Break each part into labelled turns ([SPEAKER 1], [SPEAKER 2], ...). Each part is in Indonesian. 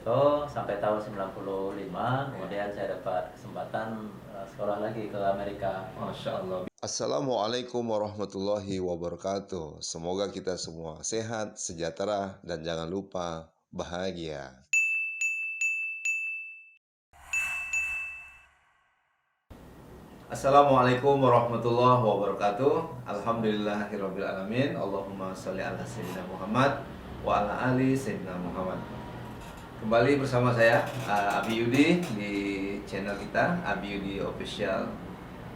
[SPEAKER 1] itu sampai tahun 95, kemudian saya dapat kesempatan sekolah lagi ke Amerika.
[SPEAKER 2] Masya Allah. Assalamualaikum warahmatullahi wabarakatuh. Semoga kita semua sehat, sejahtera, dan jangan lupa bahagia. Assalamualaikum warahmatullahi wabarakatuh. Alhamdulillahirrabbilalamin. Allahumma sholli ala sayyidina Muhammad wa ala ali sayyidina Muhammad. Kembali bersama saya Abi Yudi di channel kita Abi Yudi Official.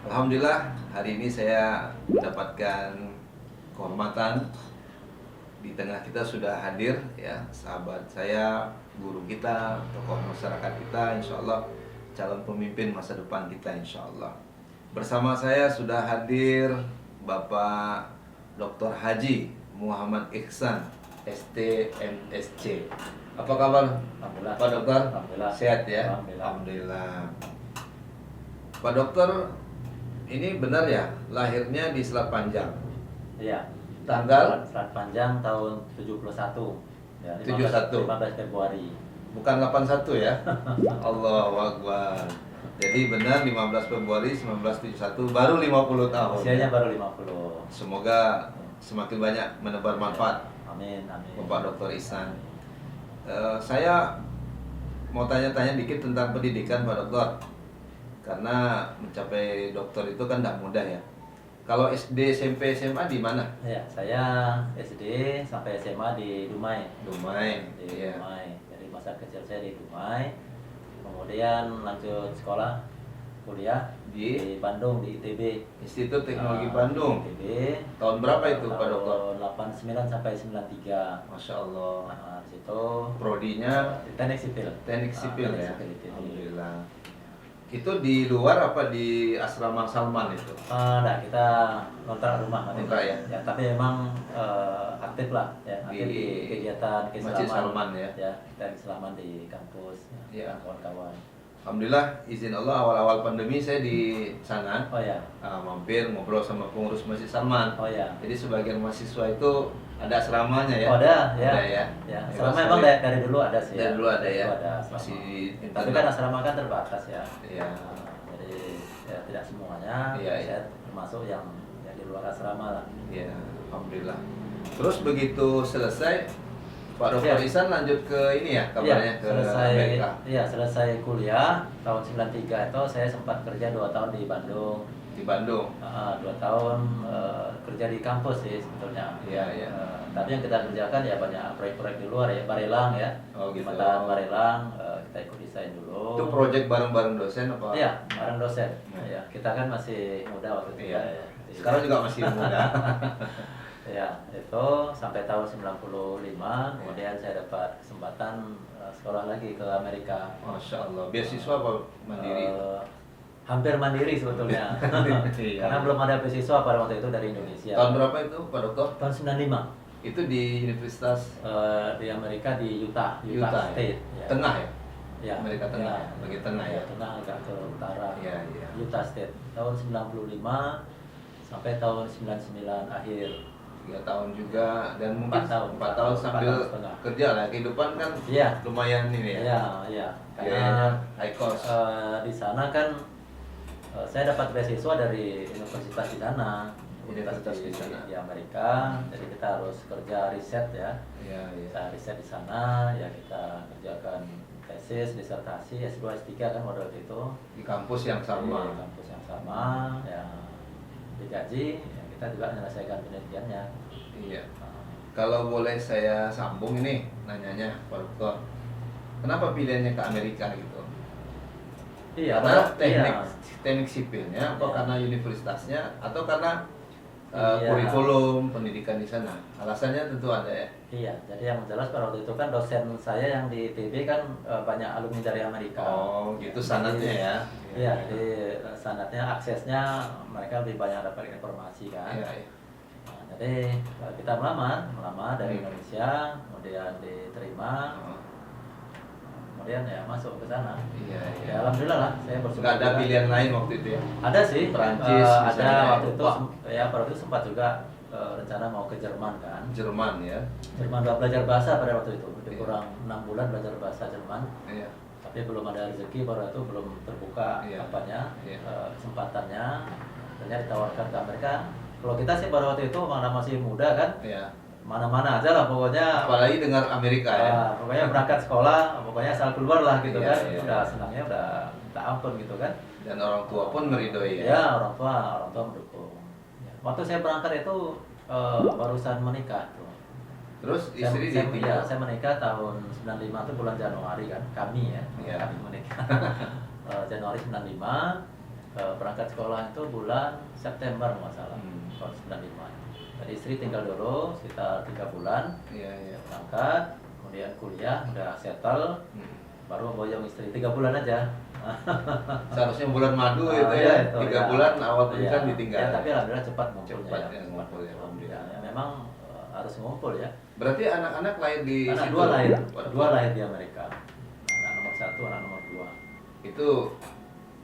[SPEAKER 2] Alhamdulillah hari ini saya mendapatkan kehormatan di tengah kita sudah hadir ya sahabat saya, guru kita, tokoh masyarakat kita, insya Allah calon pemimpin masa depan kita insya Allah. Bersama saya sudah hadir Bapak Dr. Haji Muhammad Ihsan STMSC. Apa kabar
[SPEAKER 1] Alhamdulillah.
[SPEAKER 2] Pak Dokter?
[SPEAKER 1] Alhamdulillah.
[SPEAKER 2] Sehat ya?
[SPEAKER 1] Alhamdulillah.
[SPEAKER 2] Alhamdulillah. Pak Dokter, ini benar ya lahirnya di Selat Panjang?
[SPEAKER 1] Iya.
[SPEAKER 2] Tanggal?
[SPEAKER 1] Selat Panjang tahun 71. Ya,
[SPEAKER 2] 71.
[SPEAKER 1] 15 Februari.
[SPEAKER 2] Bukan 81 ya? Allahu Akbar. Jadi benar 15 Februari 1971, baru 50 tahun.
[SPEAKER 1] Usianya baru 50.
[SPEAKER 2] Semoga semakin banyak menebar manfaat.
[SPEAKER 1] Amin, amin.
[SPEAKER 2] Bapak Dr. Ihsan. Saya mau tanya-tanya dikit tentang pendidikan Pak Dokter. Karena mencapai dokter itu kan tidak mudah ya. Kalau SD, SMP, SMA di mana?
[SPEAKER 1] Ya, saya SD sampai SMA di Dumai.
[SPEAKER 2] Dumai.
[SPEAKER 1] Di
[SPEAKER 2] Iya.
[SPEAKER 1] Dumai. Jadi masa kecil saya di Dumai. Kemudian lanjut sekolah kuliah di Bandung di ITB.
[SPEAKER 2] Institut Teknologi Bandung.
[SPEAKER 1] ITB.
[SPEAKER 2] Tahun berapa itu Pak Dokter?
[SPEAKER 1] Tahun 89 sampai 93.
[SPEAKER 2] Masya Allah.
[SPEAKER 1] Nah, di situ
[SPEAKER 2] Prodinya
[SPEAKER 1] teknik sipil.
[SPEAKER 2] teknik sipil
[SPEAKER 1] Teknik
[SPEAKER 2] ya.
[SPEAKER 1] sipil ITB.
[SPEAKER 2] Alhamdulillah. Itu di luar apa di asrama Salman itu?
[SPEAKER 1] Nah, kita kontrak rumah waktu itu.
[SPEAKER 2] Kontrak ya?
[SPEAKER 1] Ya, tapi memang aktif lah ya, aktif di kegiatan
[SPEAKER 2] Masjid Salman ya?
[SPEAKER 1] Ya, kita keislaman di kampus
[SPEAKER 2] Ya.
[SPEAKER 1] kawan-kawan.
[SPEAKER 2] Alhamdulillah izin Allah awal-awal pandemi saya di sana
[SPEAKER 1] Oh ya.
[SPEAKER 2] mampir ngobrol sama pengurus Masjid Salman.
[SPEAKER 1] Oh ya.
[SPEAKER 2] Jadi sebagian mahasiswa itu ada asramanya ya?
[SPEAKER 1] Oh, ada ya.
[SPEAKER 2] Ada ya.
[SPEAKER 1] Ya,
[SPEAKER 2] Ya,
[SPEAKER 1] asrama
[SPEAKER 2] Mas
[SPEAKER 1] memang
[SPEAKER 2] Khalid.
[SPEAKER 1] dari dulu ada sih.
[SPEAKER 2] Dari dulu ada ya?
[SPEAKER 1] Ada asrama.
[SPEAKER 2] Masih
[SPEAKER 1] Tapi kan asrama kan terbatas ya.
[SPEAKER 2] Iya.
[SPEAKER 1] Jadi ya, tidak semuanya.
[SPEAKER 2] Iya, iya.
[SPEAKER 1] Saya termasuk yang di luar asrama lah.
[SPEAKER 2] Iya, alhamdulillah. Terus begitu selesai Pak Dr.
[SPEAKER 1] Ya.
[SPEAKER 2] Ihsan lanjut ke ini ya kabarnya ke
[SPEAKER 1] selesai,
[SPEAKER 2] Amerika.
[SPEAKER 1] Iya, selesai kuliah tahun 93 itu saya sempat kerja 2 tahun di Bandung.
[SPEAKER 2] Di Bandung.
[SPEAKER 1] 2 tahun kerja di kampus sih sebetulnya.
[SPEAKER 2] Iya, iya.
[SPEAKER 1] Tapi yang kita kerjakan ya banyak proyek-proyek di luar ya, Barelang ya.
[SPEAKER 2] Oh, gitu.
[SPEAKER 1] Pemetaan Barelang, kita ikut desain dulu.
[SPEAKER 2] Itu proyek bareng-bareng dosen apa?
[SPEAKER 1] Iya, bareng dosen.
[SPEAKER 2] Nah.
[SPEAKER 1] Ya, kita kan masih muda waktu itu
[SPEAKER 2] Iya.
[SPEAKER 1] ya.
[SPEAKER 2] Sekarang juga masih muda.
[SPEAKER 1] Ya, itu sampai tahun 95, kemudian saya dapat kesempatan sekolah lagi ke Amerika.
[SPEAKER 2] Masya Allah. Beasiswa apa mandiri?
[SPEAKER 1] Hampir mandiri sebetulnya.
[SPEAKER 2] Iya.
[SPEAKER 1] Karena belum ada beasiswa pada waktu itu dari Indonesia.
[SPEAKER 2] Tahun berapa itu Pak Dokter?
[SPEAKER 1] Tahun 95.
[SPEAKER 2] Itu di Universitas
[SPEAKER 1] Di Amerika di Utah
[SPEAKER 2] Utah ya?
[SPEAKER 1] State. Ya.
[SPEAKER 2] Tengah ya?
[SPEAKER 1] Ya.
[SPEAKER 2] Amerika Tengah,
[SPEAKER 1] Ya.
[SPEAKER 2] bagian tengah ya?
[SPEAKER 1] Tengah agak ke utara.
[SPEAKER 2] Iya, iya.
[SPEAKER 1] Utah State. Tahun 95 sampai tahun 99 akhir.
[SPEAKER 2] 3 tahun juga dan mungkin
[SPEAKER 1] 4 tahun.
[SPEAKER 2] 4 tahun sambil
[SPEAKER 1] 4 tahun setengah.
[SPEAKER 2] kerja lah. Kehidupan kan
[SPEAKER 1] Iya.
[SPEAKER 2] lumayan ini ya.
[SPEAKER 1] Iya, iya.
[SPEAKER 2] Biayanya high cost.
[SPEAKER 1] Di sana kan saya dapat beasiswa dari universitas di sana.
[SPEAKER 2] Universitas di sana.
[SPEAKER 1] Di Amerika. Jadi kita harus kerja riset ya.
[SPEAKER 2] Iya, iya.
[SPEAKER 1] Kita riset di sana, ya kita kerjakan tesis, disertasi, S2, S3 kan pada waktu itu.
[SPEAKER 2] Di kampus yang sama.
[SPEAKER 1] Di kampus yang sama, ya digaji, ya kita juga menyelesaikan penelitiannya.
[SPEAKER 2] Iya. Kalau boleh saya sambung ini nanyanya Pak Dokter. Kenapa pilihannya ke Amerika gitu?
[SPEAKER 1] Iya,
[SPEAKER 2] Karena
[SPEAKER 1] iya.
[SPEAKER 2] teknik sipilnya, atau
[SPEAKER 1] Iya.
[SPEAKER 2] karena universitasnya, atau karena
[SPEAKER 1] Iya.
[SPEAKER 2] kurikulum pendidikan di sana? Alasannya tentu ada ya.
[SPEAKER 1] Iya, jadi yang jelas pada waktu itu kan dosen saya yang di ITB kan banyak alumni dari Amerika.
[SPEAKER 2] Oh, gitu sanatnya ya.
[SPEAKER 1] Iya, jadi sanatnya aksesnya mereka lebih banyak dapat informasi kan.
[SPEAKER 2] Iya, iya.
[SPEAKER 1] Nah, jadi kita melamar dari Indonesia, kemudian diterima, kemudian ya masuk ke sana.
[SPEAKER 2] Iya, iya.
[SPEAKER 1] Ya alhamdulillah lah, saya bersyukur.
[SPEAKER 2] Nggak ada
[SPEAKER 1] juga.
[SPEAKER 2] pilihan lain waktu itu ya.
[SPEAKER 1] Ada sih,
[SPEAKER 2] Perancis,
[SPEAKER 1] ada
[SPEAKER 2] misalnya,
[SPEAKER 1] waktu itu,
[SPEAKER 2] Eropa.
[SPEAKER 1] ya pada waktu itu sempat juga rencana mau ke Jerman kan.
[SPEAKER 2] Jerman ya.
[SPEAKER 1] Jerman udah belajar bahasa pada waktu itu, udah
[SPEAKER 2] Iya.
[SPEAKER 1] kurang 6 bulan belajar bahasa Jerman.
[SPEAKER 2] Iya.
[SPEAKER 1] Tapi belum ada rezeki, baru itu belum terbuka
[SPEAKER 2] Iya.
[SPEAKER 1] apanya,
[SPEAKER 2] Iya.
[SPEAKER 1] kesempatannya. Ternyata ditawarkan ke Amerika. Kalau kita sih pada waktu itu mana masih muda kan,
[SPEAKER 2] Iya.
[SPEAKER 1] mana-mana aja lah pokoknya.
[SPEAKER 2] Apalagi dengar Amerika ya.
[SPEAKER 1] Pokoknya berangkat sekolah, pokoknya asal keluar lah gitu
[SPEAKER 2] Iya,
[SPEAKER 1] kan.
[SPEAKER 2] iya.
[SPEAKER 1] Udah senangnya udah tak ampun gitu kan.
[SPEAKER 2] Dan orang tua pun meridoi ya.
[SPEAKER 1] Ya, orang tua mendukung. Ya. Waktu saya berangkat itu barusan menikah tuh.
[SPEAKER 2] Terus istri ditinggal.
[SPEAKER 1] Saya menikah tahun 95 itu bulan Januari kan. Kami ya,
[SPEAKER 2] Iya.
[SPEAKER 1] kami menikah. Januari 95, berangkat sekolah itu bulan September nggak salah, tahun 95. Jadi istri tinggal dulu sekitar 3 bulan.
[SPEAKER 2] Iya, iya.
[SPEAKER 1] Berangkat, kemudian kuliah, udah settle, baru boyong istri 3 bulan aja.
[SPEAKER 2] Seharusnya bulan madu itu
[SPEAKER 1] Iya,
[SPEAKER 2] ya.
[SPEAKER 1] itu,
[SPEAKER 2] 3
[SPEAKER 1] ya.
[SPEAKER 2] bulan awal pernikahan
[SPEAKER 1] Iya.
[SPEAKER 2] ditinggal.
[SPEAKER 1] Ya, tapi alhamdulillah cepat ngumpulnya.
[SPEAKER 2] Cepat ya, ngumpul ya, alhamdulillah.
[SPEAKER 1] Ya, memang harus ngumpul ya.
[SPEAKER 2] Berarti anak-anak lahir di
[SPEAKER 1] Anak
[SPEAKER 2] situ.
[SPEAKER 1] dua lahir,
[SPEAKER 2] Waduh.
[SPEAKER 1] kedua lahir di Amerika. Anak nomor 1, anak nomor 2.
[SPEAKER 2] Itu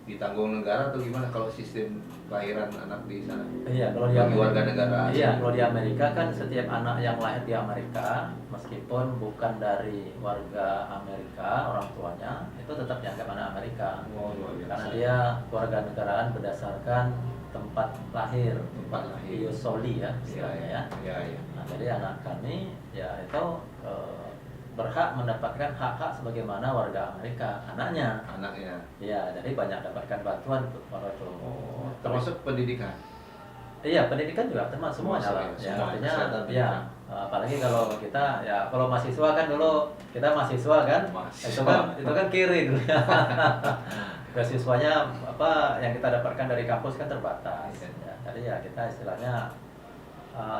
[SPEAKER 2] ditanggung negara atau gimana kalau sistem kelahiran anak di sana?
[SPEAKER 1] Iya, kalau di
[SPEAKER 2] Bagi warga negara asing.
[SPEAKER 1] Iya, kalau di Amerika kan setiap anak yang lahir di Amerika, meskipun bukan dari warga Amerika, orang tuanya itu tetap dianggap anak Amerika.
[SPEAKER 2] Oh, luar biasa.
[SPEAKER 1] Karena dia warga negaraan berdasarkan tempat lahir,
[SPEAKER 2] Tempat lahir.
[SPEAKER 1] ius soli ya,
[SPEAKER 2] Iya,
[SPEAKER 1] istilahnya ya.
[SPEAKER 2] iya, iya.
[SPEAKER 1] Nah, jadi anak kami ya itu berhak mendapatkan hak-hak sebagaimana warga Amerika, anaknya.
[SPEAKER 2] Anaknya.
[SPEAKER 1] Iya, jadi banyak dapatkan bantuan tuh waktu itu.
[SPEAKER 2] Oh, termasuk pendidikan.
[SPEAKER 1] Iya, pendidikan juga termasuk semuanya lah.
[SPEAKER 2] Termasuk ya,
[SPEAKER 1] Ya,
[SPEAKER 2] semua,
[SPEAKER 1] artinya
[SPEAKER 2] kesehatan
[SPEAKER 1] ya,
[SPEAKER 2] pendidikan.
[SPEAKER 1] apalagi kalau kita ya kalau mahasiswa kan dulu kita mahasiswa kan,
[SPEAKER 2] Mahasiswa.
[SPEAKER 1] itu kan kiri dulu ya. Beasiswanya apa yang kita dapatkan dari kampus kan terbatas.
[SPEAKER 2] Iya.
[SPEAKER 1] Ya, jadi ya kita istilahnya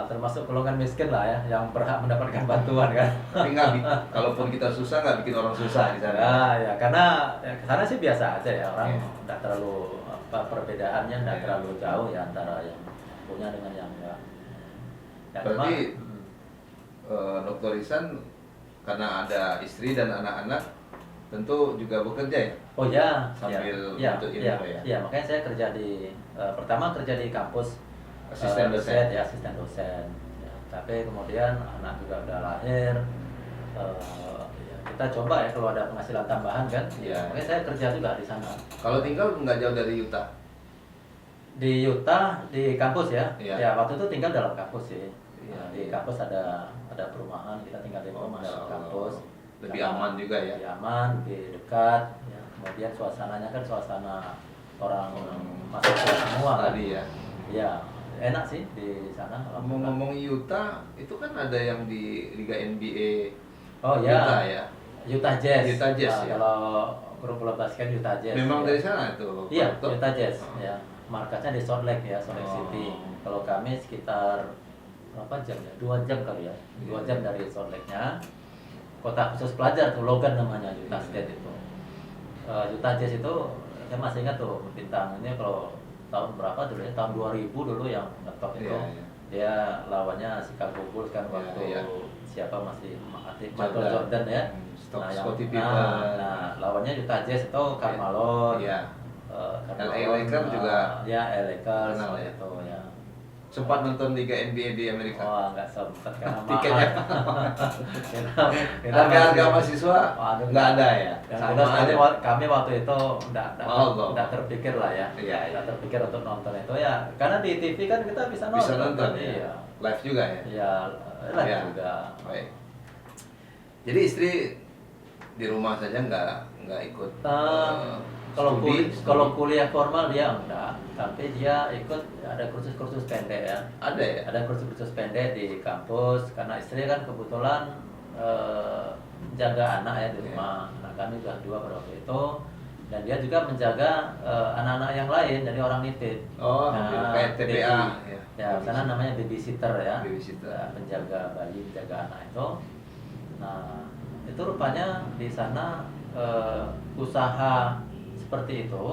[SPEAKER 1] termasuk golongan miskin lah ya, yang berhak mendapatkan bantuan kan.
[SPEAKER 2] Tapi nggak, kalaupun kita susah nggak bikin orang susah di sana.
[SPEAKER 1] Ya, karena ya, kesana sih biasa aja ya, orang
[SPEAKER 2] Iya.
[SPEAKER 1] nggak terlalu perbedaannya nggak
[SPEAKER 2] Iya.
[SPEAKER 1] terlalu jauh ya antara yang punya dengan yang enggak. Ya,
[SPEAKER 2] Berarti
[SPEAKER 1] cuma,
[SPEAKER 2] Dr. Ihsan karena ada istri dan anak-anak tentu juga bekerja ya?
[SPEAKER 1] oh ya,
[SPEAKER 2] Sambil
[SPEAKER 1] ya,
[SPEAKER 2] untuk
[SPEAKER 1] ya,
[SPEAKER 2] info ya?
[SPEAKER 1] ya, makanya saya kerja di pertama kerja di kampus
[SPEAKER 2] Asisten dosen.
[SPEAKER 1] ya, asisten dosen. Ya, tapi kemudian anak juga udah lahir. Ya, kita coba ya kalau ada penghasilan tambahan kan.
[SPEAKER 2] Iya.
[SPEAKER 1] Makanya saya kerja juga di sana.
[SPEAKER 2] Kalau tinggal nggak jauh dari Utah?
[SPEAKER 1] Di Utah di kampus ya.
[SPEAKER 2] Iya.
[SPEAKER 1] Ya, waktu itu tinggal dalam kampus sih.
[SPEAKER 2] Iya,
[SPEAKER 1] Nah, di
[SPEAKER 2] iya.
[SPEAKER 1] kampus ada perumahan, kita tinggal di
[SPEAKER 2] Oh,
[SPEAKER 1] dalam
[SPEAKER 2] Masya Allah.
[SPEAKER 1] kampus.
[SPEAKER 2] Lebih
[SPEAKER 1] Karena
[SPEAKER 2] aman juga ya?
[SPEAKER 1] Lebih aman, lebih dekat. Ya, kemudian suasananya kan suasana orang mahasiswa semua kan.
[SPEAKER 2] Tadi ya.
[SPEAKER 1] Ya, enak sih di sana. alhamdulillah.
[SPEAKER 2] Ngomong-ngomong Utah, itu kan ada yang di Liga NBA
[SPEAKER 1] Oh ya,
[SPEAKER 2] Utah ya?
[SPEAKER 1] Utah Jazz.
[SPEAKER 2] Utah Jazz,
[SPEAKER 1] Nah,
[SPEAKER 2] ya.
[SPEAKER 1] kalau grup bola basket Utah Jazz.
[SPEAKER 2] Memang
[SPEAKER 1] ya.
[SPEAKER 2] dari sana itu?
[SPEAKER 1] Iya,
[SPEAKER 2] Pak Dr.
[SPEAKER 1] Utah Jazz.
[SPEAKER 2] Oh.
[SPEAKER 1] Ya, markasnya di Salt Lake ya, Salt Lake
[SPEAKER 2] Oh.
[SPEAKER 1] City. Kalau kami sekitar berapa jam ya? 2 jam kali ya. 2
[SPEAKER 2] Iya.
[SPEAKER 1] jam dari Salt Lake-nya. Kota khusus pelajar tuh, Logan namanya, Utah
[SPEAKER 2] Iya.
[SPEAKER 1] State itu. Utah Jazz itu saya masih ingat tuh bintang ini kalau tahun berapa dulu ya? Tahun 2000 dulu yang ngetop itu.
[SPEAKER 2] Iya, iya.
[SPEAKER 1] Dia lawannya Chicago Bulls kan
[SPEAKER 2] Iya,
[SPEAKER 1] waktu
[SPEAKER 2] iya.
[SPEAKER 1] siapa masih aktif,
[SPEAKER 2] Jordan.
[SPEAKER 1] Michael Jordan ya.
[SPEAKER 2] Scottie
[SPEAKER 1] Nah,
[SPEAKER 2] Pippen.
[SPEAKER 1] lawannya Utah Jazz itu Carmelo.
[SPEAKER 2] Iya.
[SPEAKER 1] Carmelo,
[SPEAKER 2] LA Lakers juga
[SPEAKER 1] ya, LA Lakers
[SPEAKER 2] terkenal ya.
[SPEAKER 1] itu ya.
[SPEAKER 2] Sempat nonton Liga NBA di Amerika?
[SPEAKER 1] Oh, nggak sempet karena
[SPEAKER 2] Tiketnya
[SPEAKER 1] kita
[SPEAKER 2] harga-harga
[SPEAKER 1] masih-
[SPEAKER 2] mahasiswa
[SPEAKER 1] Waduh,
[SPEAKER 2] nggak ada ya?
[SPEAKER 1] Yang
[SPEAKER 2] Sama
[SPEAKER 1] jelas
[SPEAKER 2] aja.
[SPEAKER 1] kami waktu itu
[SPEAKER 2] Allah.
[SPEAKER 1] nggak terpikir lah ya.
[SPEAKER 2] Iya, iya.
[SPEAKER 1] Nggak terpikir untuk nonton itu ya. Karena di TV kan kita bisa nonton.
[SPEAKER 2] Bisa nonton ya?
[SPEAKER 1] Iya.
[SPEAKER 2] Live juga ya?
[SPEAKER 1] Iya, live
[SPEAKER 2] Iya.
[SPEAKER 1] juga.
[SPEAKER 2] Baik. Jadi istri di rumah saja nggak ikut
[SPEAKER 1] Kalau
[SPEAKER 2] studi?
[SPEAKER 1] kalau kuliah formal dia enggak, tapi dia ikut ada kursus-kursus pendek ya.
[SPEAKER 2] Ada ya?
[SPEAKER 1] Ada kursus-kursus pendek di kampus karena istri kan kebetulan jaga anak ya di
[SPEAKER 2] Iya.
[SPEAKER 1] rumah. Anak kami juga 2 pada waktu itu, dan dia juga menjaga anak-anak yang lain, jadi orang nitip.
[SPEAKER 2] Oh, kayak TPA
[SPEAKER 1] baby.
[SPEAKER 2] ya.
[SPEAKER 1] Ya, sana namanya babysitter ya.
[SPEAKER 2] Babysitter.
[SPEAKER 1] Ya, penjaga bayi, penjaga anak itu. Nah, itu rupanya di sana usaha seperti itu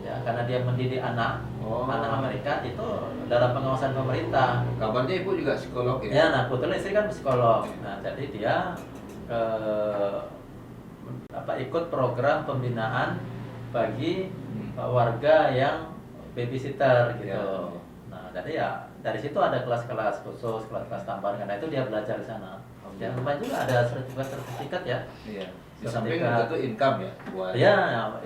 [SPEAKER 1] ya, karena dia mendidik anak anak Amerika itu dalam pengawasan pemerintah.
[SPEAKER 2] Kabarnya ibu juga psikolog ya?
[SPEAKER 1] Ya, nah kebetulan istri kan psikolog. Nah, jadi dia ikut program pembinaan bagi warga yang babysitter gitu.
[SPEAKER 2] Ya.
[SPEAKER 1] Nah, jadi ya dari situ ada kelas-kelas khusus, kelas-kelas tambahan, karena itu dia belajar di sana. Ya, lumayan juga ada sertifikat ya.
[SPEAKER 2] Iya. Di samping itu income ya buat.
[SPEAKER 1] Iya,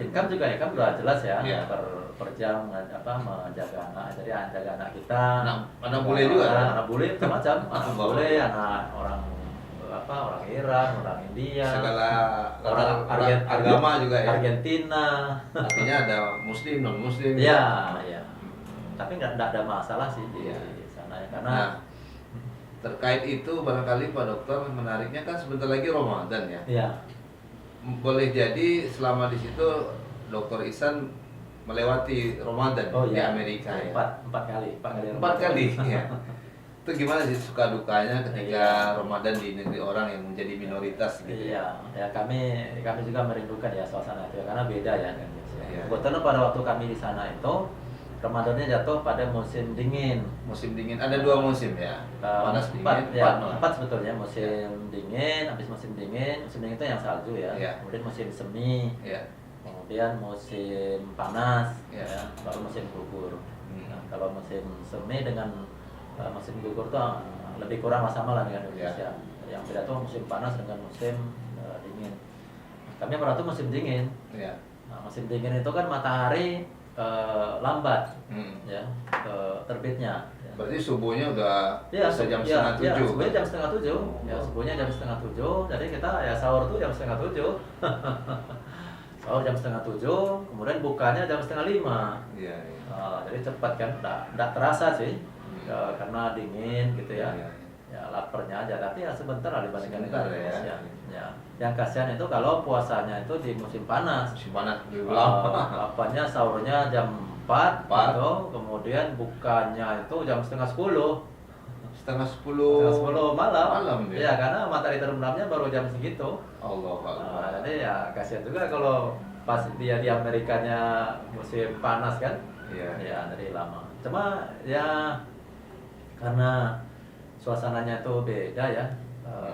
[SPEAKER 1] income juga income udah jelas ya.
[SPEAKER 2] Iya.
[SPEAKER 1] Per jam menjaga anak. Jadi jaga anak kita.
[SPEAKER 2] Anak bule juga.
[SPEAKER 1] Anak bule macam-macam. Anak bule, anak orang orang Iran, orang India,
[SPEAKER 2] segala
[SPEAKER 1] orang
[SPEAKER 2] agama juga ya.
[SPEAKER 1] Argentina.
[SPEAKER 2] Artinya ada muslim, non muslim.
[SPEAKER 1] Iya, iya. Tapi nggak ada masalah sih di sana ya, karena
[SPEAKER 2] terkait itu barangkali Pak Dokter, menariknya kan sebentar lagi Ramadan ya.
[SPEAKER 1] Iya.
[SPEAKER 2] Boleh jadi selama di situ Dokter Ihsan melewati Ramadan di Amerika ya.
[SPEAKER 1] Empat
[SPEAKER 2] kali ya. Itu gimana sih suka dukanya ketika Ramadan di negeri orang yang menjadi minoritas gitu?
[SPEAKER 1] Iya, ya kami juga merindukan ya suasana itu ya, karena beda ya.
[SPEAKER 2] Iya.
[SPEAKER 1] Kebetulan pada waktu kami di sana itu Ramadannya jatuh pada musim dingin.
[SPEAKER 2] Musim dingin, ada 2 musim ya? Panas dingin,
[SPEAKER 1] empat sebetulnya. Musim dingin, habis musim dingin itu yang salju ya. Kemudian musim semi, kemudian musim panas, baru musim gugur. Nah, kalau musim semi dengan musim gugur tuh lebih kurang sama lah dengan Indonesia. Yang beda tuh musim panas dengan musim dingin. Kami pernah tuh musim dingin. Nah, musim dingin itu kan matahari lambat ya terbitnya.
[SPEAKER 2] Berarti subuhnya udah jam setengah 7.
[SPEAKER 1] Subuhnya jam setengah 7. Ya, subuhnya jam setengah 7. Jadi kita ya sahur tuh jam setengah 7. Sahur jam setengah 7, kemudian bukanya jam setengah 5.
[SPEAKER 2] Iya.
[SPEAKER 1] Jadi cepat kan, nggak terasa sih karena dingin gitu ya. Ya laparnya aja, tapi ya sebentar lah dibandingkan dengan Indonesia. Ya. Yang kasihan itu kalau puasanya itu di musim panas.
[SPEAKER 2] Musim panas.
[SPEAKER 1] Apanya sahurnya jam 4 gitu, kemudian bukanya itu jam setengah 10.
[SPEAKER 2] Setengah 10
[SPEAKER 1] malam. Ya, karena matahari terbenamnya baru jam segitu.
[SPEAKER 2] Allah.
[SPEAKER 1] Jadi ya kasihan juga kalau pas dia di Amerikanya musim panas kan. Ya dari lama. Cuma ya karena suasananya itu beda ya,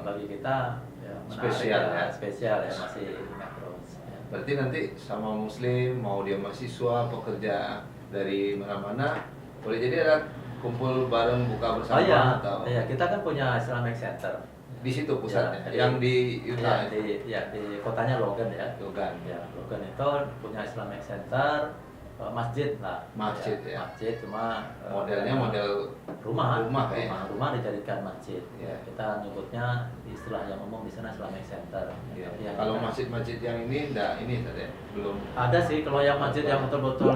[SPEAKER 1] bagi kita ya menarik, spesial ya, masih ingat terus ya.
[SPEAKER 2] Berarti nanti sama muslim mau dia mahasiswa pekerja dari mana-mana boleh jadi ada kumpul bareng buka bersama atau
[SPEAKER 1] kita kan punya Islamic Center
[SPEAKER 2] di situ pusatnya yang di Utah
[SPEAKER 1] di kotanya Logan ya.
[SPEAKER 2] Logan
[SPEAKER 1] itu punya Islamic Center, masjid lah.
[SPEAKER 2] Masjid.
[SPEAKER 1] Cuma
[SPEAKER 2] modelnya model rumah
[SPEAKER 1] dijadikan masjid. Kita nyebutnya istilah yang umum di sana Islamic Center.
[SPEAKER 2] Kalau masjid-masjid yang ini tadi belum
[SPEAKER 1] ada sih. Kalau yang masjid yang betul-betul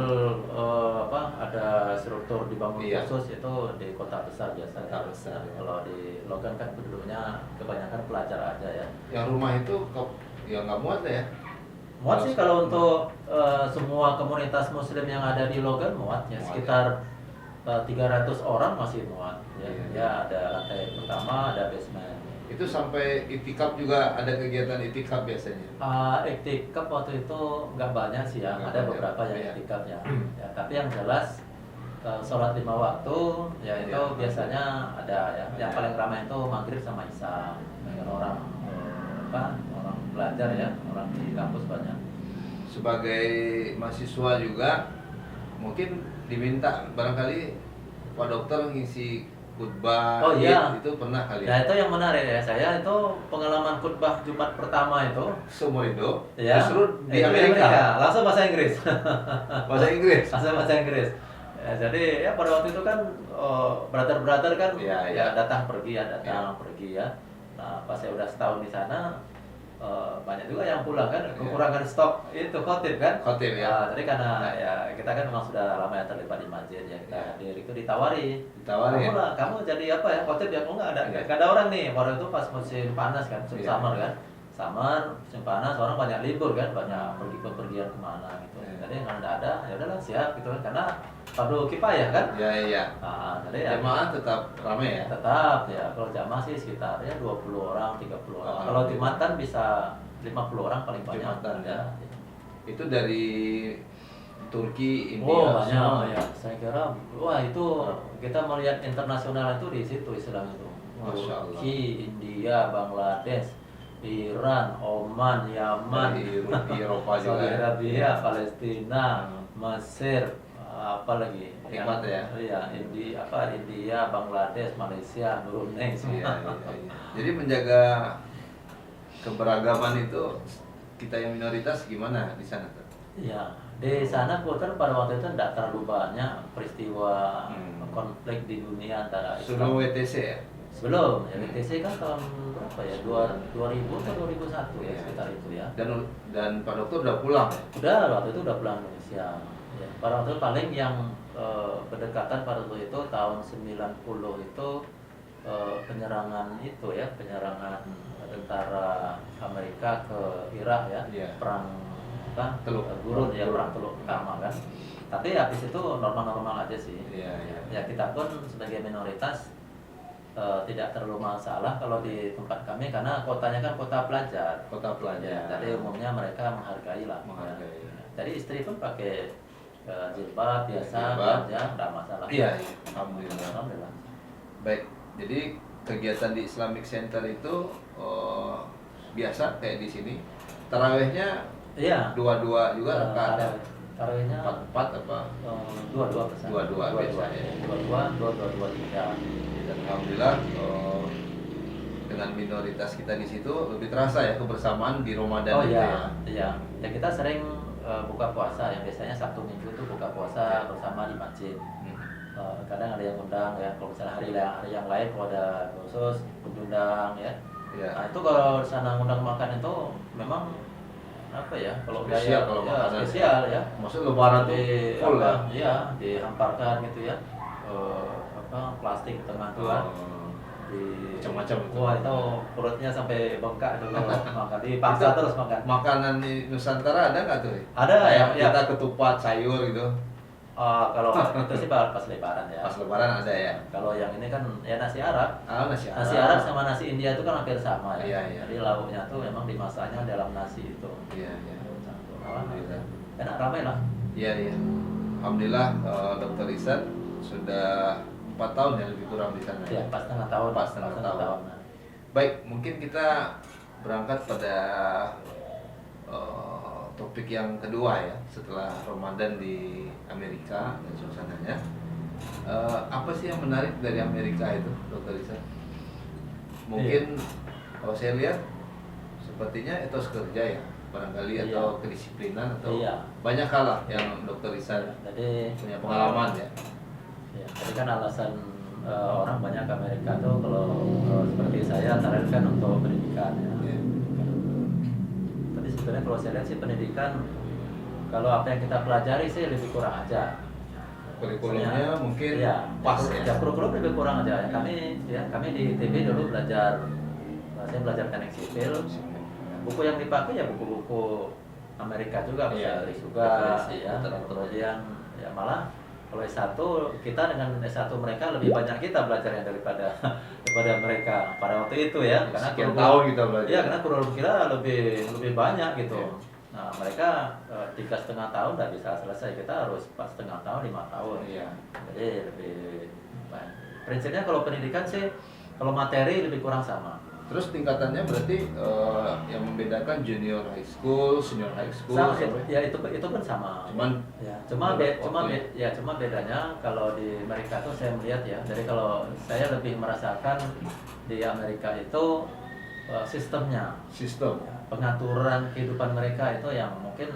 [SPEAKER 1] ada struktur dibangun khusus itu di kota besar biasanya. Kalau di Logan kan penduduknya kebanyakan pelajar aja ya.
[SPEAKER 2] Yang rumah itu ya nggak muat ya?
[SPEAKER 1] Muat sih kalau untuk semua komunitas muslim yang ada di Logan muat ya, sekitar 300 orang masih muat ya. Ya ada lantai pertama, ada basement.
[SPEAKER 2] Itu sampai itikaf juga, ada kegiatan itikaf biasanya?
[SPEAKER 1] Itikaf waktu itu nggak banyak sih ya, ada beberapa yang itikaf ya. Tapi yang jelas sholat 5 waktu ya itu biasanya ada ya. Yang paling ramai itu maghrib sama isya. Orang orang belajar ya, orang di kampus banyak.
[SPEAKER 2] Sebagai mahasiswa juga mungkin diminta barangkali Pak Dokter ngisi khutbah itu pernah kali
[SPEAKER 1] ya? Itu yang menarik ya, saya itu pengalaman khutbah Jumat pertama itu
[SPEAKER 2] seumur hidup
[SPEAKER 1] justru di Amerika. Langsung bahasa Inggris. Bahasa Inggris. Ya, jadi ya pada waktu itu kan brother kan datang pergi ya. Nah, pas saya udah setahun di sana, banyak juga yang pulang kan, kekurangan stok itu khotib kan. Jadi karena ya kita kan memang sudah lama ya terlibat di masjid ya, kita hadir itu ditawari. Kamu jadi apa ya khotib ya? Oh nggak ada orang nih. Baru itu pas musim panas kan, musim summer kan. Musim panas orang banyak libur kan, banyak pergi-pergian kemana gitu. Jadi kalau nggak ada, ya udahlah siap gitu kan, karena fardu kifayah kan. Jadi
[SPEAKER 2] jamaah tetap ramai ya.
[SPEAKER 1] Tetap ya, kalau jamaah sih sekitar ya 20 orang, 30 orang. Kalau Jumatan bisa 50 orang paling banyak.
[SPEAKER 2] Itu dari Turki, India,
[SPEAKER 1] banyak ya. Saya kira itu kita melihat internasional itu di situ Islam itu. Turki, India, Bangladesh, Iran, Oman, Yaman,
[SPEAKER 2] di Eropa juga,
[SPEAKER 1] Saudi Arabia, Palestina, Mesir, apa lagi?
[SPEAKER 2] Nikmat ya?
[SPEAKER 1] Iya, India, Bangladesh, Malaysia, Brunei
[SPEAKER 2] Iya,
[SPEAKER 1] semua.
[SPEAKER 2] iya, iya. Jadi menjaga keberagaman itu kita yang minoritas gimana di sana tuh?
[SPEAKER 1] Iya, di sana kebetulan pada waktu itu tidak terlalu banyak peristiwa konflik di dunia antara
[SPEAKER 2] Sebelum
[SPEAKER 1] Islam.
[SPEAKER 2] WTC ya?
[SPEAKER 1] Sebelum, ya WTC kan tahun berapa ya? 2000 atau 2001 ya,
[SPEAKER 2] Iya.
[SPEAKER 1] sekitar itu ya.
[SPEAKER 2] Dan Pak Dokter udah pulang ya?
[SPEAKER 1] Udah, waktu itu udah pulang Indonesia. Ya, pada waktu itu paling yang berdekatan pada waktu itu tahun 90 itu penyerangan itu ya, penyerangan tentara Amerika ke Irak ya,
[SPEAKER 2] Iya.
[SPEAKER 1] perang apa?
[SPEAKER 2] Teluk
[SPEAKER 1] Gurun ya, perang Teluk Pertama kan. Tapi habis itu normal-normal aja sih.
[SPEAKER 2] Iya, iya.
[SPEAKER 1] Ya kita pun sebagai minoritas tidak terlalu masalah kalau di tempat kami karena kotanya kan kota pelajar.
[SPEAKER 2] Kota pelajar.
[SPEAKER 1] Ya, jadi umumnya mereka menghargai lah.
[SPEAKER 2] Menghargai.
[SPEAKER 1] Ya. Jadi istri pun pakai jilbab biasa,
[SPEAKER 2] Jilbab.
[SPEAKER 1] aja, nggak masalah.
[SPEAKER 2] Iya, iya. Alhamdulillah.
[SPEAKER 1] Alhamdulillah.
[SPEAKER 2] Baik, jadi kegiatan di Islamic Center itu biasa kayak di sini. Tarawehnya
[SPEAKER 1] Iya.
[SPEAKER 2] dua-dua juga apa ada?
[SPEAKER 1] Tarawihnya
[SPEAKER 2] Empat apa?
[SPEAKER 1] dua persen.
[SPEAKER 2] Dua-dua biasa ya.
[SPEAKER 1] Dua tiga.
[SPEAKER 2] Dan alhamdulillah dengan minoritas kita di situ lebih terasa ya kebersamaan di Ramadan
[SPEAKER 1] Oh
[SPEAKER 2] itu
[SPEAKER 1] iya,
[SPEAKER 2] ya.
[SPEAKER 1] iya. Ya kita sering buka puasa ya, biasanya Sabtu Minggu itu buka puasa bersama di masjid. Kadang ada yang undang ya, kalau misalnya hari yang lain kalau ada khusus undang ya.
[SPEAKER 2] Iya.
[SPEAKER 1] Nah itu kalau di sana undang makan itu memang apa ya, kalau
[SPEAKER 2] Spesial
[SPEAKER 1] gaya
[SPEAKER 2] kalau
[SPEAKER 1] ya,
[SPEAKER 2] makanan
[SPEAKER 1] spesial ya.
[SPEAKER 2] Maksud lebaran tuh full ya.
[SPEAKER 1] Iya, dihamparkan gitu ya. Plastik di tengah tuh kan.
[SPEAKER 2] Macam-macam itu.
[SPEAKER 1] Wah itu perutnya sampai bengkak dulu makan, dipaksa terus makan.
[SPEAKER 2] Makanan di Nusantara ada nggak tuh?
[SPEAKER 1] Ada
[SPEAKER 2] Kayak
[SPEAKER 1] ya.
[SPEAKER 2] kita ketupat sayur gitu.
[SPEAKER 1] Kalau itu sih pas lebaran ya.
[SPEAKER 2] Pas lebaran ada ya.
[SPEAKER 1] Kalau yang ini kan ya nasi Arab.
[SPEAKER 2] Ah, nasi Arab.
[SPEAKER 1] Nasi Arab sama nasi India itu kan hampir sama ya.
[SPEAKER 2] Iya, iya.
[SPEAKER 1] Jadi lauknya tuh memang dimasaknya dalam nasi itu.
[SPEAKER 2] Iya, iya.
[SPEAKER 1] Alhamdulillah. Enak ramai lah.
[SPEAKER 2] Iya, iya. Alhamdulillah Dokter Isan sudah 4 tahun ya lebih kurang di sana.
[SPEAKER 1] Ya, pas setengah tahun.
[SPEAKER 2] Pas setengah tahun. Baik, mungkin kita berangkat pada topik yang kedua ya setelah Ramadan di Amerika dan suasananya. Apa sih yang menarik dari Amerika itu, Dokter Isan? Mungkin kalau saya lihat sepertinya etos kerja ya, barangkali atau kedisiplinan atau banyak hal lah yang Dokter Isan
[SPEAKER 1] jadi
[SPEAKER 2] punya pengalaman ya.
[SPEAKER 1] Ya, tadi kan alasan orang banyak ke Amerika tuh kalau seperti saya kan untuk pendidikan ya.
[SPEAKER 2] Iya.
[SPEAKER 1] Tapi sebenarnya kalau saya lihat sih pendidikan kalau apa yang kita pelajari sih lebih kurang aja.
[SPEAKER 2] Kurikulumnya mungkin pas ya.
[SPEAKER 1] Ya kurikulum lebih kurang aja. Kami di ITB dulu saya belajar teknik sipil. Buku yang dipakai ya buku-buku Amerika juga, bahasa juga ya. Kemudian ya malah kalau S1 kita dengan S1 mereka lebih banyak kita belajarnya daripada mereka pada waktu itu ya, karena
[SPEAKER 2] sekian tahun kita belajar.
[SPEAKER 1] Iya, karena kurikulum kita lebih banyak gitu. Nah mereka 3,5 tahun udah bisa selesai, kita harus 4,5 tahun 5 tahun.
[SPEAKER 2] Iya.
[SPEAKER 1] Jadi lebih banyak. Prinsipnya kalau pendidikan sih kalau materi lebih kurang sama.
[SPEAKER 2] Terus tingkatannya berarti yang membedakan junior high school, senior high school,
[SPEAKER 1] Ya itu pun sama. Cuma bedanya kalau di Amerika tuh saya melihat ya. Jadi kalau saya lebih merasakan di Amerika itu sistem pengaturan kehidupan mereka itu yang mungkin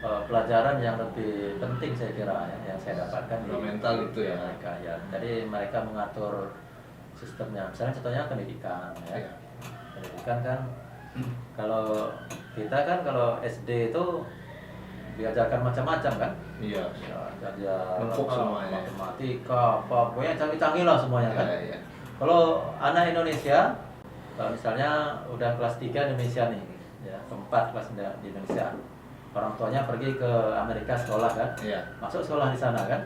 [SPEAKER 1] pelajaran yang lebih penting saya kira ya, yang saya dapatkan di
[SPEAKER 2] mental itu ya
[SPEAKER 1] mereka ya. Jadi mereka mengatur sistemnya, misalnya contohnya pendidikan ya. Pendidikan kan kalau kita kan kalau SD itu diajarkan macam-macam kan?
[SPEAKER 2] Iya.
[SPEAKER 1] Belajar
[SPEAKER 2] semuanya.
[SPEAKER 1] Matematika, pokoknya canggih-canggih lah semuanya kan?
[SPEAKER 2] Iya.
[SPEAKER 1] Kalau anak Indonesia, misalnya udah kelas 3 Indonesia nih, ya, keempat kelas di Indonesia, orang tuanya pergi ke Amerika sekolah kan?
[SPEAKER 2] Iya.
[SPEAKER 1] Masuk sekolah di sana kan?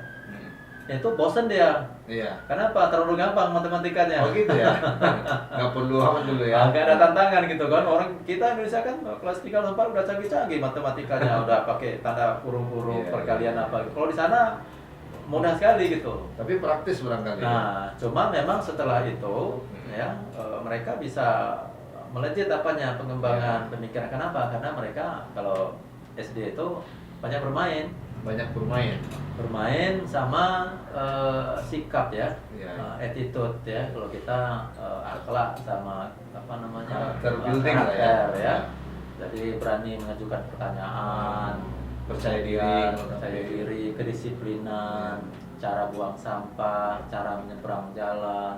[SPEAKER 1] Itu bosen dia.
[SPEAKER 2] Iya.
[SPEAKER 1] Kenapa? Terlalu gampang matematikanya.
[SPEAKER 2] Oh gitu ya. Nggak perlu amat dulu ya.
[SPEAKER 1] Nggak ada tantangan gitu kan. Orang kita Indonesia kan kelas 3 4 udah canggih-canggih matematikanya, udah pakai tanda kurung-kurung perkalian apa. Kalau di sana mudah sekali gitu.
[SPEAKER 2] Tapi praktis barangkali.
[SPEAKER 1] Nah, cuma memang setelah itu ya mereka bisa melejit pengembangan pemikiran. Kenapa? Karena mereka kalau SD itu banyak bermain.
[SPEAKER 2] banyak bermain.
[SPEAKER 1] Bermain sama sikap ya,
[SPEAKER 2] Iya.
[SPEAKER 1] attitude ya. Kalau kita akhlak sama apa namanya,
[SPEAKER 2] Karakter building lah ya.
[SPEAKER 1] karakter ya. Jadi berani mengajukan pertanyaan,
[SPEAKER 2] Percaya diri,
[SPEAKER 1] kemudian percaya diri, kedisiplinan, cara buang sampah, cara menyeberang jalan.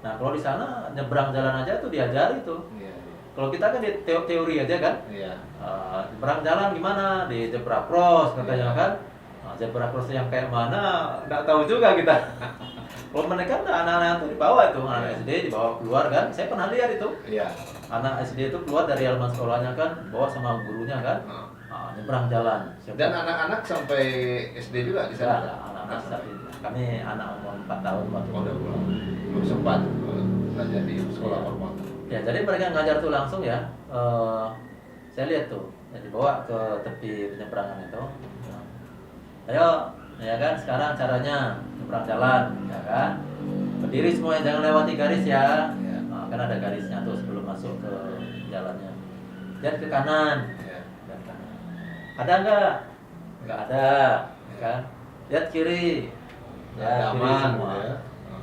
[SPEAKER 1] Nah kalau di sana nyebrang jalan aja tuh diajari tuh.
[SPEAKER 2] Iya.
[SPEAKER 1] Kalau kita kan di teori aja kan,
[SPEAKER 2] Iya.
[SPEAKER 1] nyebrang jalan gimana, di zebra cross katanya
[SPEAKER 2] Iya.
[SPEAKER 1] kan. Zebra cross yang kayak mana nggak tahu juga kita. Kalau mereka anak-anak itu dibawa itu, anak SD dibawa keluar kan. Saya pernah lihat itu.
[SPEAKER 2] Iya.
[SPEAKER 1] Anak SD itu keluar dari halaman sekolahnya kan, bawa sama gurunya kan, nyebrang jalan.
[SPEAKER 2] Dan anak-anak sampai SD juga di
[SPEAKER 1] Nggak
[SPEAKER 2] sana.
[SPEAKER 1] ada anak-anak saat ini. Kami anak umur 4 tahun waktu
[SPEAKER 2] Oh, udah
[SPEAKER 1] itu.
[SPEAKER 2] belum sempat belajar di sekolah
[SPEAKER 1] Iya.
[SPEAKER 2] formal.
[SPEAKER 1] Ya, jadi mereka ngajar tuh langsung ya. Saya lihat tuh, jadi bawa ke tepi penyeberangan itu. Ayo, ya kan sekarang caranya nyebrang jalan, ya kan. Berdiri semuanya, jangan lewati garis ya.
[SPEAKER 2] Iya.
[SPEAKER 1] Kan ada garisnya tuh sebelum masuk ke jalannya. Lihat ke kanan.
[SPEAKER 2] Iya.
[SPEAKER 1] Lihat kanan. Ada nggak? Nggak ada, ya kan. Lihat kiri.
[SPEAKER 2] Ya,
[SPEAKER 1] Kiri
[SPEAKER 2] aman
[SPEAKER 1] semua.
[SPEAKER 2] ya.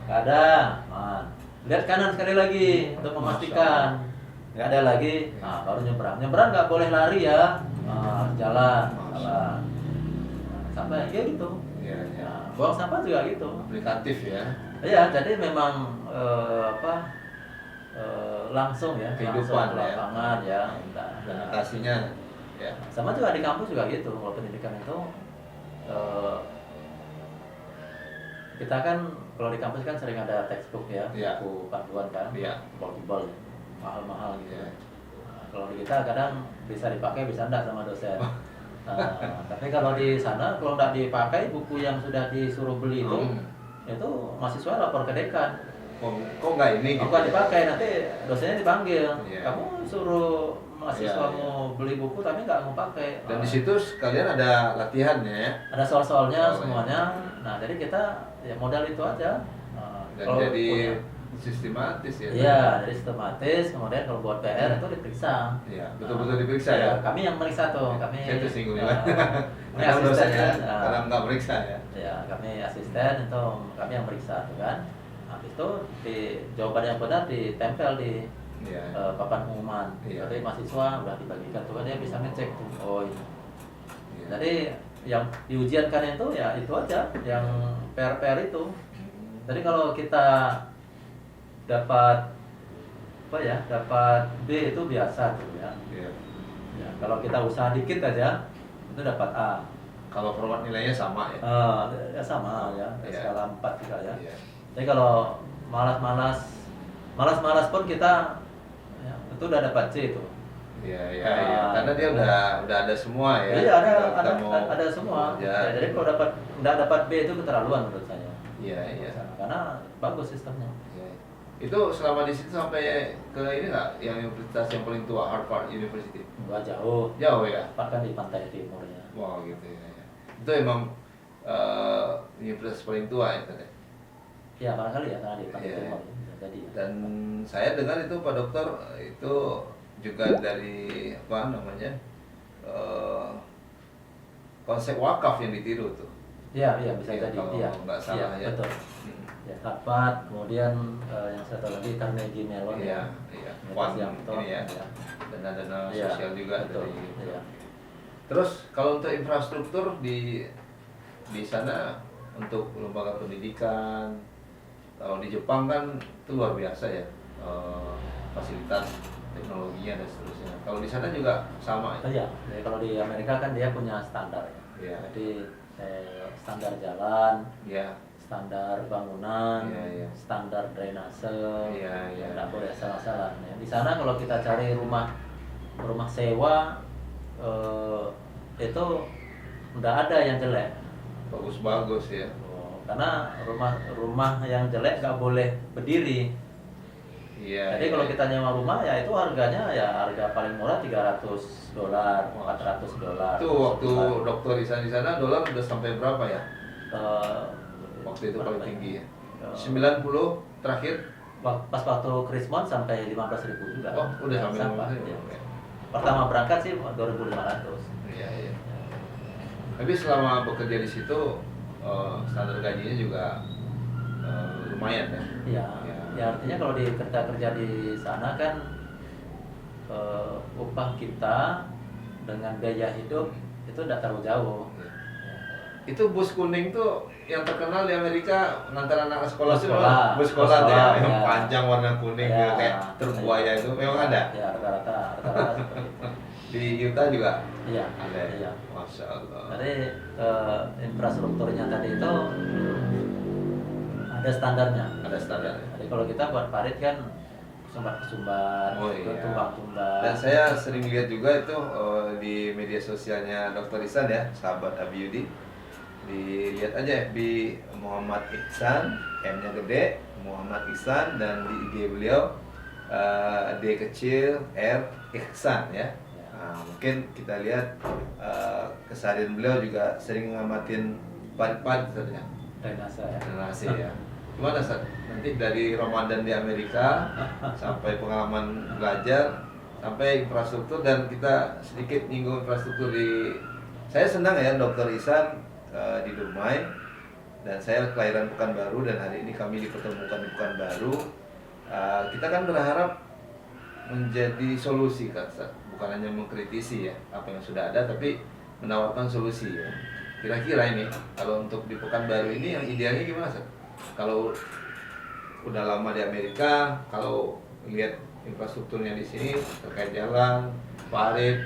[SPEAKER 1] Nggak ada, aman. Lihat kanan sekali lagi untuk memastikan. Nggak ada lagi, nah baru nyebrang. Nyebrang nggak boleh lari ya. Jalan. Sampai ya gitu.
[SPEAKER 2] Iya, iya.
[SPEAKER 1] Nah, buang sampah juga gitu.
[SPEAKER 2] Aplikatif ya.
[SPEAKER 1] Iya, jadi memang langsung ya,
[SPEAKER 2] Kehidupan
[SPEAKER 1] langsung ke lapangan ya. Nah,
[SPEAKER 2] Implementasinya ya.
[SPEAKER 1] sama juga di kampus juga gitu. Kalau pendidikan itu kita kan kalau di kampus kan sering ada textbook ya,
[SPEAKER 2] Iya.
[SPEAKER 1] buku panduan kan,
[SPEAKER 2] Iya.
[SPEAKER 1] tebal-tebal, ya, mahal-mahal gitu.
[SPEAKER 2] Iya.
[SPEAKER 1] Nah, kalau di kita kadang bisa dipakai bisa enggak sama dosen. Tapi kalau di sana kalau enggak dipakai buku yang sudah disuruh beli itu mahasiswa lapor ke dekan.
[SPEAKER 2] Kok nggak ini?
[SPEAKER 1] Bukan dipakai, nanti dosennya dipanggil.
[SPEAKER 2] Iya.
[SPEAKER 1] Kamu suruh mahasiswamu beli buku tapi nggak mau pakai.
[SPEAKER 2] Dan di situ sekalian ada latihannya ya.
[SPEAKER 1] Ada soal-soalnya
[SPEAKER 2] Soalnya.
[SPEAKER 1] semuanya. Nah, jadi kita ya modal itu aja.
[SPEAKER 2] Dan
[SPEAKER 1] Kalau
[SPEAKER 2] jadi
[SPEAKER 1] punya-
[SPEAKER 2] sistematis ya.
[SPEAKER 1] Iya, jadi sistematis. Kemudian kalau buat PR itu diperiksa.
[SPEAKER 2] Iya, betul-betul diperiksa ya.
[SPEAKER 1] Kami yang meriksa tuh. Kami.
[SPEAKER 2] Saya tersinggung ya.
[SPEAKER 1] Kami
[SPEAKER 2] Karena
[SPEAKER 1] asisten
[SPEAKER 2] dosennya
[SPEAKER 1] ya.
[SPEAKER 2] karena nggak meriksa ya.
[SPEAKER 1] Ya, kami asisten itu kami yang meriksa tuh kan. Habis itu di jawaban yang benar ditempel di
[SPEAKER 2] Iya.
[SPEAKER 1] papan pengumuman.
[SPEAKER 2] Iya.
[SPEAKER 1] Jadi mahasiswa udah dibagikan tuh kan dia bisa ngecek tuh. Oh ini.
[SPEAKER 2] Iya.
[SPEAKER 1] Jadi yang diujiankan itu ya itu aja, yang PR itu. Jadi kalau kita dapat apa ya, dapat B itu biasa tuh ya.
[SPEAKER 2] Iya.
[SPEAKER 1] Ya, kalau kita usaha dikit aja itu dapat A.
[SPEAKER 2] Kalau format nilainya sama ya.
[SPEAKER 1] Ya sama ya,
[SPEAKER 2] Iya.
[SPEAKER 1] skala 4 juga ya.
[SPEAKER 2] Iya.
[SPEAKER 1] Jadi kalau malas pun kita ya, itu udah dapat C itu.
[SPEAKER 2] Iya, iya, iya. Karena dia udah ada semua ya.
[SPEAKER 1] Iya
[SPEAKER 2] Tinggal kita mau
[SPEAKER 1] ada semua.
[SPEAKER 2] kerja.
[SPEAKER 1] Ya, jadi kalau nggak dapat B itu keterlaluan menurut saya.
[SPEAKER 2] Iya, iya.
[SPEAKER 1] Karena bagus sistemnya.
[SPEAKER 2] Iya. Itu selama di situ sampai ke ini nggak, yang universitas yang paling tua, Harvard University?
[SPEAKER 1] Nggak jauh.
[SPEAKER 2] Jauh ya?
[SPEAKER 1] Bahkan di pantai timurnya.
[SPEAKER 2] Wow, gitu ya. Ya. Itu emang universitas paling tua ya katanya.
[SPEAKER 1] Ya barangkali ya karena di pantai
[SPEAKER 2] Iya.
[SPEAKER 1] timur. Ya, jadi.
[SPEAKER 2] Dan saya dengar itu Pak Dokter itu juga dari apa namanya konsep wakaf yang ditiru tuh.
[SPEAKER 1] Iya bisa
[SPEAKER 2] Iya,
[SPEAKER 1] jadi.
[SPEAKER 2] kalau
[SPEAKER 1] Iya.
[SPEAKER 2] nggak salah
[SPEAKER 1] Iya,
[SPEAKER 2] ya.
[SPEAKER 1] betul. Ya, Harvard, kemudian yang satu lagi Carnegie Mellon
[SPEAKER 2] Iya,
[SPEAKER 1] ya.
[SPEAKER 2] iya.
[SPEAKER 1] Universitas
[SPEAKER 2] Fund
[SPEAKER 1] yang top,
[SPEAKER 2] ini ya.
[SPEAKER 1] ya.
[SPEAKER 2] Dana-dana
[SPEAKER 1] Iya,
[SPEAKER 2] sosial juga
[SPEAKER 1] betul.
[SPEAKER 2] dari.
[SPEAKER 1] Iya.
[SPEAKER 2] Terus kalau untuk infrastruktur di sana untuk lembaga pendidikan, kalau di Jepang kan itu luar biasa ya, fasilitas teknologinya dan seterusnya. Kalau di sana juga sama
[SPEAKER 1] Oh
[SPEAKER 2] ya.
[SPEAKER 1] iya, jadi kalau di Amerika kan dia punya standar ya.
[SPEAKER 2] Iya.
[SPEAKER 1] Jadi standar jalan,
[SPEAKER 2] Iya.
[SPEAKER 1] standar bangunan,
[SPEAKER 2] Iya, iya.
[SPEAKER 1] standar drainase,
[SPEAKER 2] Iya, iya.
[SPEAKER 1] nggak boleh salah-salah. Ya, di sana kalau kita cari rumah sewa itu nggak ada yang jelek.
[SPEAKER 2] Bagus-bagus ya.
[SPEAKER 1] Karena rumah yang jelek nggak boleh berdiri.
[SPEAKER 2] Iya.
[SPEAKER 1] Jadi
[SPEAKER 2] iya.
[SPEAKER 1] kalau kita nyewa rumah ya itu harganya ya harga paling murah $300, $400.
[SPEAKER 2] Itu waktu dokter di sana dolar udah sampai berapa ya? Waktu itu paling
[SPEAKER 1] berapa ya?
[SPEAKER 2] tinggi ya. 90 terakhir.
[SPEAKER 1] Pas waktu Krismon sampai 15.000 juga.
[SPEAKER 2] Oh, udah sampai
[SPEAKER 1] Sama,
[SPEAKER 2] 15.000.
[SPEAKER 1] ya.
[SPEAKER 2] Oke.
[SPEAKER 1] Pertama berangkat sih 2.500.
[SPEAKER 2] Iya, iya. Tapi selama bekerja di situ standar gajinya juga lumayan ya.
[SPEAKER 1] Iya. Ya artinya kalau kerja di sana kan upah kita dengan biaya hidup itu udah terlalu jauh.
[SPEAKER 2] Ya. Itu bus kuning tuh yang terkenal di Amerika ngantar anak sekolah
[SPEAKER 1] Bus
[SPEAKER 2] sih,
[SPEAKER 1] sekolah.
[SPEAKER 2] bus sekolah tuh ya, yang
[SPEAKER 1] Ya.
[SPEAKER 2] panjang warna kuning
[SPEAKER 1] Ya.
[SPEAKER 2] gitu, kayak terbuaya itu memang ada.
[SPEAKER 1] Ya rata-rata seperti itu.
[SPEAKER 2] Di Utah juga
[SPEAKER 1] Iya.
[SPEAKER 2] ada.
[SPEAKER 1] Iya.
[SPEAKER 2] Masya Allah.
[SPEAKER 1] Jadi infrastrukturnya tadi itu ada standarnya.
[SPEAKER 2] Ada standar.
[SPEAKER 1] Jadi kalau kita buat parit kan sumbat-sumbat,
[SPEAKER 2] Oh, iya.
[SPEAKER 1] tumbang-tumbang.
[SPEAKER 2] Dan saya sering lihat juga itu di media sosialnya Dr. Ihsan ya, sahabat Abiyudi. Dilihat aja FB Muhammad Ihsan, M-nya gede, Muhammad Ihsan, dan di IG beliau D kecil R Ihsan ya. Nah, mungkin kita lihat keseharian beliau juga sering ngamatin parit-parit ternyata.
[SPEAKER 1] Drainase ya.
[SPEAKER 2] Generasi ya. Gimana Sat? Nanti dari Ramadan di Amerika sampai pengalaman belajar sampai infrastruktur, dan kita sedikit nyinggung infrastruktur di. Saya senang ya Dr. Ihsan di Dumai, dan saya kelahiran Pekanbaru, dan hari ini kami dipertemukan di Pekanbaru. Kita kan berharap menjadi solusi kan Sat, bukan hanya mengkritisi ya apa yang sudah ada, tapi menawarkan solusi ya. Kira-kira ini kalau untuk di Pekanbaru ini yang idealnya gimana Sat? Kalau udah lama di Amerika, kalau lihat infrastrukturnya di sini terkait jalan, parit,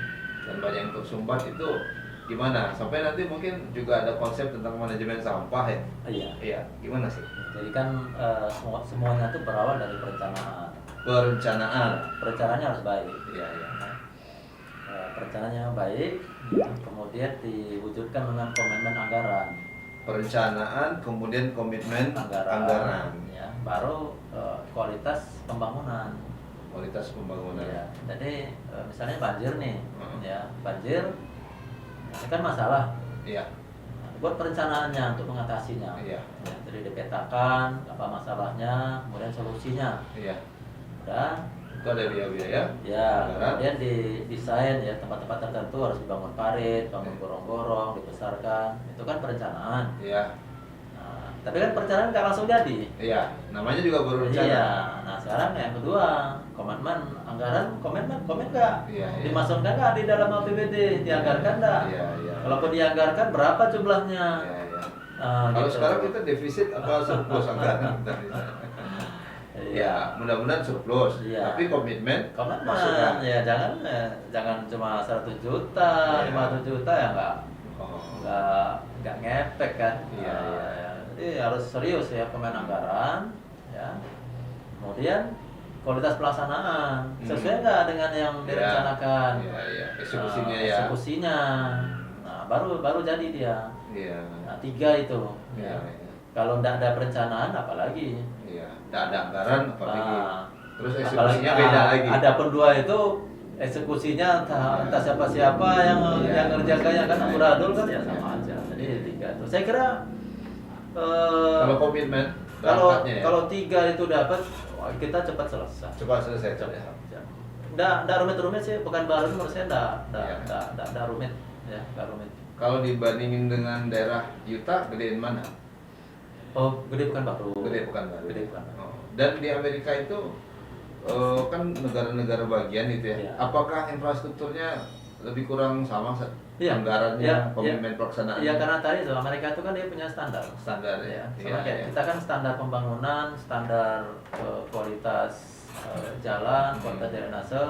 [SPEAKER 2] dan banyak yang tersumbat, itu gimana? Sampai nanti mungkin juga ada konsep tentang manajemen sampah ya.
[SPEAKER 1] Iya.
[SPEAKER 2] Iya, gimana sih?
[SPEAKER 1] Jadi kan semuanya itu berawal dari perencanaan.
[SPEAKER 2] Perencanaan.
[SPEAKER 1] Perencanaannya harus baik.
[SPEAKER 2] Iya, iya.
[SPEAKER 1] Perencanaannya baik, ya, kemudian diwujudkan dengan komitmen anggaran.
[SPEAKER 2] Perencanaan, kemudian komitmen anggaran.
[SPEAKER 1] Ya, baru kualitas pembangunan.
[SPEAKER 2] Kualitas pembangunan.
[SPEAKER 1] Ya, jadi misalnya banjir nih,
[SPEAKER 2] Hmm.
[SPEAKER 1] ya banjir, ini kan masalah.
[SPEAKER 2] Iya.
[SPEAKER 1] Nah, buat perencanaannya untuk mengatasinya.
[SPEAKER 2] Iya.
[SPEAKER 1] Ya, jadi dipetakan apa masalahnya, kemudian solusinya.
[SPEAKER 2] Iya.
[SPEAKER 1] Udah.
[SPEAKER 2] Itu ada biaya-biaya.
[SPEAKER 1] Ya,
[SPEAKER 2] Anggaran.
[SPEAKER 1] kemudian didesain ya tempat-tempat tertentu harus dibangun parit, bangun gorong-gorong, dibesarkan. Itu kan perencanaan.
[SPEAKER 2] Iya.
[SPEAKER 1] Nah, tapi kan perencanaan nggak langsung jadi.
[SPEAKER 2] Iya. Namanya juga berencana.
[SPEAKER 1] Iya. Nah sekarang yang kedua, komitmen anggaran, komen nggak?
[SPEAKER 2] Iya, iya.
[SPEAKER 1] Dimasukkan nggak di dalam APBD? Dianggarkan nggak?
[SPEAKER 2] Iya, iya.
[SPEAKER 1] Kalaupun dianggarkan berapa jumlahnya?
[SPEAKER 2] Iya, iya.
[SPEAKER 1] Gitu.
[SPEAKER 2] Kalau sekarang kita defisit apa surplus anggaran? Ya, mudah-mudahan surplus.
[SPEAKER 1] Iya.
[SPEAKER 2] Tapi komitmen
[SPEAKER 1] Komitmen
[SPEAKER 2] masukkan.
[SPEAKER 1] ya jangan cuma 100 juta,
[SPEAKER 2] Iya.
[SPEAKER 1] 500 juta ya
[SPEAKER 2] Oh.
[SPEAKER 1] nggak ngepek kan.
[SPEAKER 2] Iya, iya.
[SPEAKER 1] Jadi harus serius ya pemain anggaran ya. Kemudian kualitas pelaksanaan sesuai nggak dengan yang direncanakan.
[SPEAKER 2] Iya, iya. Eksekusinya
[SPEAKER 1] Nah,
[SPEAKER 2] ya.
[SPEAKER 1] eksekusinya. Nah, baru jadi dia.
[SPEAKER 2] Iya.
[SPEAKER 1] Nah, 3 itu.
[SPEAKER 2] Iya,
[SPEAKER 1] Ya.
[SPEAKER 2] iya.
[SPEAKER 1] Kalau nggak ada perencanaan apalagi.
[SPEAKER 2] Iya. Nggak ada anggaran apalagi.
[SPEAKER 1] Nah,
[SPEAKER 2] Terus
[SPEAKER 1] apalagi,
[SPEAKER 2] eksekusinya beda lagi.
[SPEAKER 1] Ada pun 2 itu eksekusinya entah siapa-siapa yang ngerjakannya kan amburadul kan ya sama aja. Jadi 3 itu. Saya kira
[SPEAKER 2] Kalau komitmen
[SPEAKER 1] kalau
[SPEAKER 2] berangkatnya ya.
[SPEAKER 1] kalau 3 itu dapat kita cepat selesai.
[SPEAKER 2] Coba selesai
[SPEAKER 1] Cepat.
[SPEAKER 2] ya.
[SPEAKER 1] Nggak rumit-rumit sih, Pekanbaru menurut saya
[SPEAKER 2] Iya.
[SPEAKER 1] nggak rumit ya, nggak rumit.
[SPEAKER 2] Kalau dibandingin dengan daerah Utah, gedein mana?
[SPEAKER 1] Oh, gede Pekanbaru.
[SPEAKER 2] Gede Pekanbaru.
[SPEAKER 1] Gede Pekanbaru.
[SPEAKER 2] Oh. Dan di Amerika itu kan negara-negara bagian itu ya.
[SPEAKER 1] Iya.
[SPEAKER 2] Apakah infrastrukturnya lebih kurang sama
[SPEAKER 1] Iya.
[SPEAKER 2] anggarannya,
[SPEAKER 1] Iya,
[SPEAKER 2] komitmen pelaksanaan?
[SPEAKER 1] Iya karena tadi itu Amerika itu kan dia punya standar.
[SPEAKER 2] Standar ya.
[SPEAKER 1] Ya,
[SPEAKER 2] Iya,
[SPEAKER 1] sama kayak
[SPEAKER 2] iya.
[SPEAKER 1] kita kan standar pembangunan, standar kualitas jalan, kualitas drainase.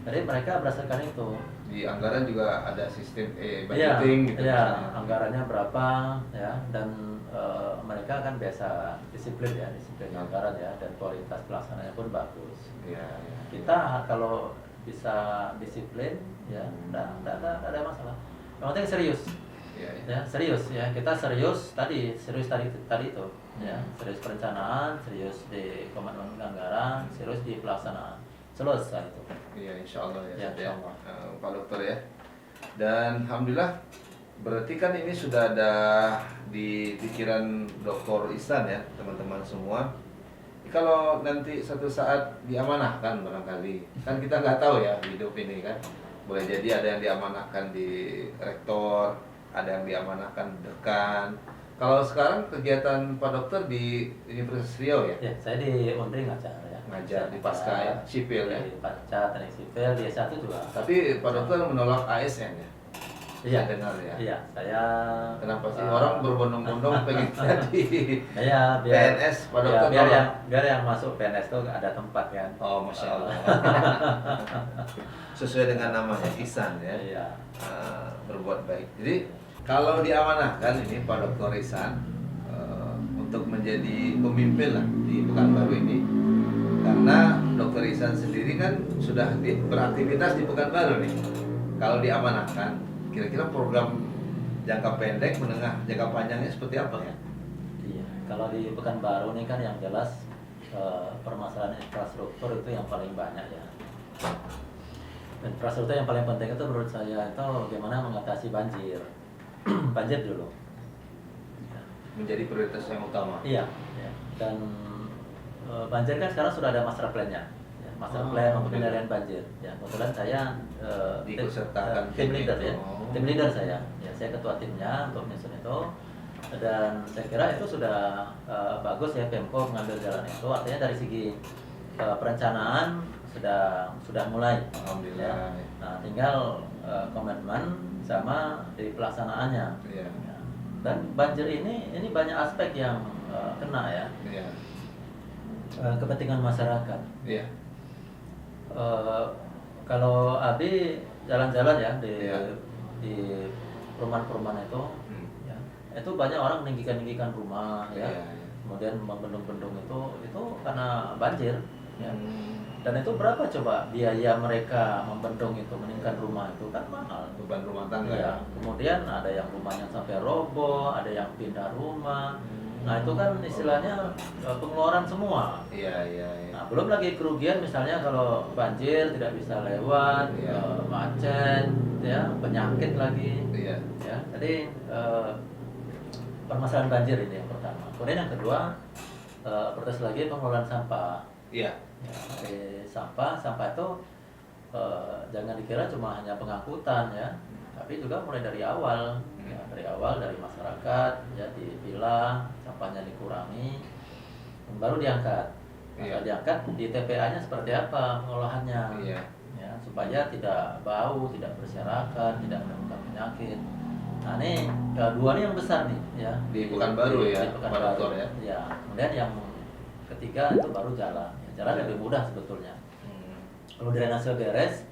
[SPEAKER 1] Jadi mereka berdasarkan itu.
[SPEAKER 2] Di anggaran juga ada sistem
[SPEAKER 1] Iya,
[SPEAKER 2] budgeting gitu.
[SPEAKER 1] iya,
[SPEAKER 2] misalnya.
[SPEAKER 1] anggarannya berapa ya, dan mereka kan biasa disiplin ya, disiplin anggaran ya, dan kualitas pelaksanaannya pun bagus.
[SPEAKER 2] Iya, iya.
[SPEAKER 1] Kita kalau bisa disiplin ya, nggak ada masalah. Yang penting serius.
[SPEAKER 2] Iya, iya.
[SPEAKER 1] Ya serius ya, kita serius tadi itu ya, serius perencanaan, serius di komitmen anggaran, serius di pelaksanaan, selesai itu.
[SPEAKER 2] Iya, insya Allah ya.
[SPEAKER 1] Ya,
[SPEAKER 2] Ustaz,
[SPEAKER 1] insya Allah.
[SPEAKER 2] Pak Dokter ya. Dan alhamdulillah, berarti kan ini sudah ada di pikiran Dr. Ihsan ya, teman-teman semua. Kalau nanti satu saat diamanahkan barangkali, kan kita nggak tahu ya hidup ini kan. Boleh jadi ada yang diamanahkan di rektor, ada yang diamanahkan dekan. Kalau sekarang kegiatan Pak Dokter di Universitas Riau ya?
[SPEAKER 1] Ya, saya di Undri ngajar ya.
[SPEAKER 2] Ngajar di Pasca ya, sipil ya.
[SPEAKER 1] Di Pasca Teknik Sipil di S1 juga.
[SPEAKER 2] Tapi Pak Dokter menolak ASN ya?
[SPEAKER 1] Iya,
[SPEAKER 2] Saya dengar ya.
[SPEAKER 1] Iya, saya.
[SPEAKER 2] Kenapa sih orang berbondong-bondong pengen jadi
[SPEAKER 1] Ya, biar
[SPEAKER 2] PNS, Pak
[SPEAKER 1] ya,
[SPEAKER 2] Dokter
[SPEAKER 1] biar
[SPEAKER 2] nolak?
[SPEAKER 1] yang masuk PNS itu ada tempat kan.
[SPEAKER 2] Oh, Masya Allah. Sesuai dengan namanya, Ihsan ya.
[SPEAKER 1] Iya.
[SPEAKER 2] Berbuat baik. Jadi kalau diamanahkan ini Pak Dr. Ihsan untuk menjadi pemimpin lah di Pekanbaru ini, karena Dr. Ihsan sendiri kan sudah beraktivitas di Pekanbaru nih. Kalau diamanahkan, kira-kira program jangka pendek, menengah, jangka panjangnya seperti apa ya?
[SPEAKER 1] Iya. Kalau di Pekanbaru ini kan yang jelas permasalahan infrastruktur itu yang paling banyak ya. Infrastruktur yang paling penting itu menurut saya itu bagaimana mengatasi banjir. Banjir dulu.
[SPEAKER 2] Menjadi prioritas yang utama.
[SPEAKER 1] Iya, ya. Dan banjir kan sekarang sudah ada master plan-nya. Ya, master plan pengendalian banjir. Ya, kebetulan saya
[SPEAKER 2] diikutsertakan
[SPEAKER 1] tim leader ya.
[SPEAKER 2] Oh.
[SPEAKER 1] Tim leader saya. Ya, saya ketua timnya untuk menyusun itu. Dan saya kira itu sudah bagus ya Pemko mengambil jalan itu. Artinya dari segi perencanaan sudah mulai.
[SPEAKER 2] Alhamdulillah.
[SPEAKER 1] Ya. Nah, tinggal komitmen sama di pelaksanaannya.
[SPEAKER 2] Iya.
[SPEAKER 1] Ya. Dan banjir ini banyak aspek yang kena ya.
[SPEAKER 2] Iya.
[SPEAKER 1] Kepentingan masyarakat.
[SPEAKER 2] Iya.
[SPEAKER 1] Kalau Abi jalan-jalan ya
[SPEAKER 2] Iya.
[SPEAKER 1] di perumahan-perumahan itu, ya, itu banyak orang meninggikan rumah ya.
[SPEAKER 2] Iya.
[SPEAKER 1] Kemudian membendung-bendung itu karena banjir. Ya. Dan itu berapa coba biaya mereka membendung itu, meninggikan rumah itu kan mahal.
[SPEAKER 2] Beban rumah tangga
[SPEAKER 1] Ya. Kemudian ada yang rumahnya sampai roboh, ada yang pindah rumah. Nah itu kan istilahnya pengeluaran semua.
[SPEAKER 2] Iya.
[SPEAKER 1] Nah belum lagi kerugian misalnya kalau banjir tidak bisa lewat,
[SPEAKER 2] Iya.
[SPEAKER 1] macet, ya penyakit lagi.
[SPEAKER 2] Iya.
[SPEAKER 1] Ya. Jadi permasalahan banjir ini yang pertama. Kemudian yang kedua protes lagi pengelolaan sampah.
[SPEAKER 2] Iya.
[SPEAKER 1] Ya, sampah itu jangan dikira cuma hanya pengangkutan ya, tapi juga mulai dari awal ya, dari masyarakat ya dipilah, sampahnya dikurangi, baru diangkat.
[SPEAKER 2] Iya.
[SPEAKER 1] Diangkat di TPA-nya seperti apa pengolahannya
[SPEAKER 2] Iya.
[SPEAKER 1] ya, supaya tidak bau, tidak berserakan, tidak menimbulkan penyakit. Nah ini dua ini yang besar nih ya
[SPEAKER 2] Di Pekanbaru ya,
[SPEAKER 1] di
[SPEAKER 2] Pak
[SPEAKER 1] Pekanbaru.
[SPEAKER 2] Dokter ya.
[SPEAKER 1] Ya, kemudian yang ketiga itu baru jalan. Jalan
[SPEAKER 2] Ya.
[SPEAKER 1] lebih mudah sebetulnya. Kalau drainase beres,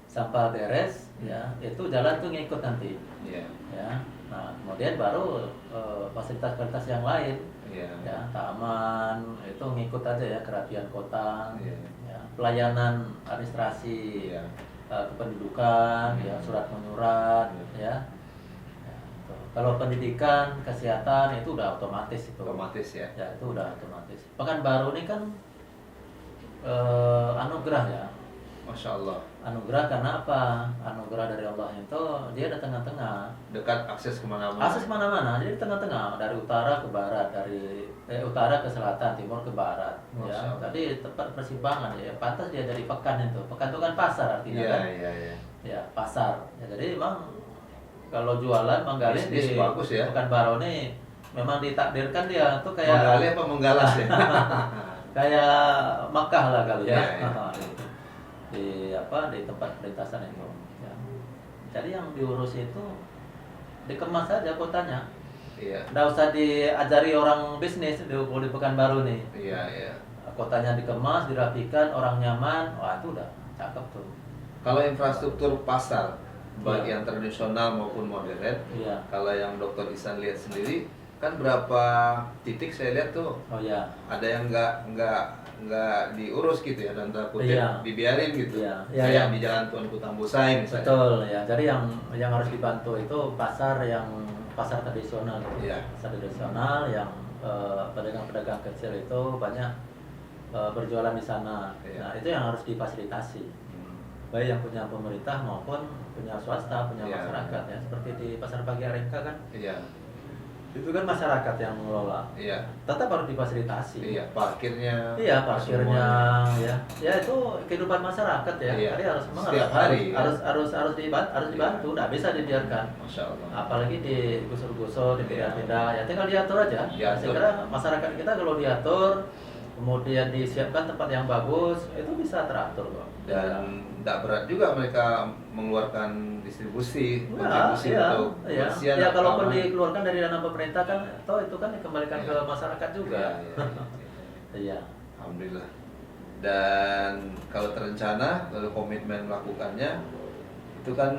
[SPEAKER 1] sampah beres, ya itu jalan tuh ngikut nanti.
[SPEAKER 2] Iya.
[SPEAKER 1] Ya. Nah kemudian baru fasilitas-fasilitas yang lain,
[SPEAKER 2] Iya.
[SPEAKER 1] ya taman itu ngikut aja ya, kerapian kota,
[SPEAKER 2] Iya.
[SPEAKER 1] ya, pelayanan administrasi,
[SPEAKER 2] Iya.
[SPEAKER 1] kependudukan, ya surat menyurat, ya. Ya, itu. Kalau pendidikan, kesehatan itu udah otomatis itu.
[SPEAKER 2] Otomatis ya.
[SPEAKER 1] Ya itu udah otomatis. Pekanbaru ini kan anugerah ya.
[SPEAKER 2] Masya Allah.
[SPEAKER 1] Anugerah karena apa? Anugerah dari Allah itu dia ada tengah-tengah.
[SPEAKER 2] Dekat akses kemana-mana.
[SPEAKER 1] Akses kemana-mana, jadi di tengah-tengah, dari utara ke barat, dari utara ke selatan, timur ke barat.
[SPEAKER 2] Masya
[SPEAKER 1] Ya,
[SPEAKER 2] Allah.
[SPEAKER 1] tadi tepat persimpangan ya. Pantas dia dari pekan itu. Pekan itu kan pasar artinya
[SPEAKER 2] Iya,
[SPEAKER 1] kan.
[SPEAKER 2] iya.
[SPEAKER 1] Ya pasar. Ya, jadi memang kalau jualan manggalin
[SPEAKER 2] Bisnis
[SPEAKER 1] di
[SPEAKER 2] bagus ya.
[SPEAKER 1] Pekanbaru ini memang ditakdirkan dia tuh kayak
[SPEAKER 2] Menggali apa menggalas ya?
[SPEAKER 1] kayak Makkah lah kali ya.
[SPEAKER 2] Iya,
[SPEAKER 1] di tempat perlintasan itu. Ya. Jadi yang diurus itu dikemas saja kotanya.
[SPEAKER 2] Iya.
[SPEAKER 1] Nggak usah diajari orang bisnis di Pekanbaru nih.
[SPEAKER 2] Iya.
[SPEAKER 1] Kotanya dikemas, dirapikan, orang nyaman, wah itu udah cakep tuh.
[SPEAKER 2] Kalau infrastruktur pasar baik
[SPEAKER 1] Iya.
[SPEAKER 2] yang tradisional maupun modern,
[SPEAKER 1] Iya.
[SPEAKER 2] kalau yang Dokter Ihsan lihat sendiri kan berapa titik saya lihat tuh
[SPEAKER 1] Oh ya.
[SPEAKER 2] ada yang nggak diurus gitu ya, dan tanda kutip
[SPEAKER 1] Iya.
[SPEAKER 2] dibiarin gitu.
[SPEAKER 1] Iya.
[SPEAKER 2] Kayak
[SPEAKER 1] Iya.
[SPEAKER 2] di Jalan Tuanku Tambusai misalnya.
[SPEAKER 1] Betul ya. Jadi yang harus dibantu itu pasar tradisional.
[SPEAKER 2] Iya.
[SPEAKER 1] Pasar tradisional yang pedagang-pedagang kecil itu banyak berjualan di sana.
[SPEAKER 2] Iya.
[SPEAKER 1] Nah, itu yang harus difasilitasi. Baik yang punya pemerintah maupun punya swasta, punya
[SPEAKER 2] Iya.
[SPEAKER 1] masyarakat ya. Seperti di Pasar Pagi RMK kan.
[SPEAKER 2] Iya.
[SPEAKER 1] Itu kan masyarakat yang mengelola.
[SPEAKER 2] Iya.
[SPEAKER 1] Tetap harus difasilitasi.
[SPEAKER 2] Iya, parkirnya.
[SPEAKER 1] Iya, parkirnya
[SPEAKER 2] semuanya.
[SPEAKER 1] ya. Ya itu kehidupan masyarakat ya.
[SPEAKER 2] Iya.
[SPEAKER 1] Jadi harus
[SPEAKER 2] Setiap hari, ya.
[SPEAKER 1] harus dibantu, nggak bisa dibiarkan.
[SPEAKER 2] Masya Allah.
[SPEAKER 1] Apalagi digusur-gusur, dipindah-pindah, ya tinggal diatur aja.
[SPEAKER 2] Diatur.
[SPEAKER 1] Saya kira masyarakat kita kalau diatur, kemudian disiapkan tempat yang bagus, itu bisa teratur kok.
[SPEAKER 2] Dan tidak berat juga mereka mengeluarkan distribusi, kontribusi
[SPEAKER 1] iya,
[SPEAKER 2] untuk
[SPEAKER 1] iya.
[SPEAKER 2] kebersihan
[SPEAKER 1] Ya
[SPEAKER 2] atau
[SPEAKER 1] kalaupun
[SPEAKER 2] keamanan.
[SPEAKER 1] dikeluarkan dari dana pemerintah kan, toh itu kan dikembalikan
[SPEAKER 2] Iya.
[SPEAKER 1] ke masyarakat juga.
[SPEAKER 2] Iya, iya.
[SPEAKER 1] Iya.
[SPEAKER 2] Alhamdulillah. Dan kalau terencana lalu komitmen melakukannya itu kan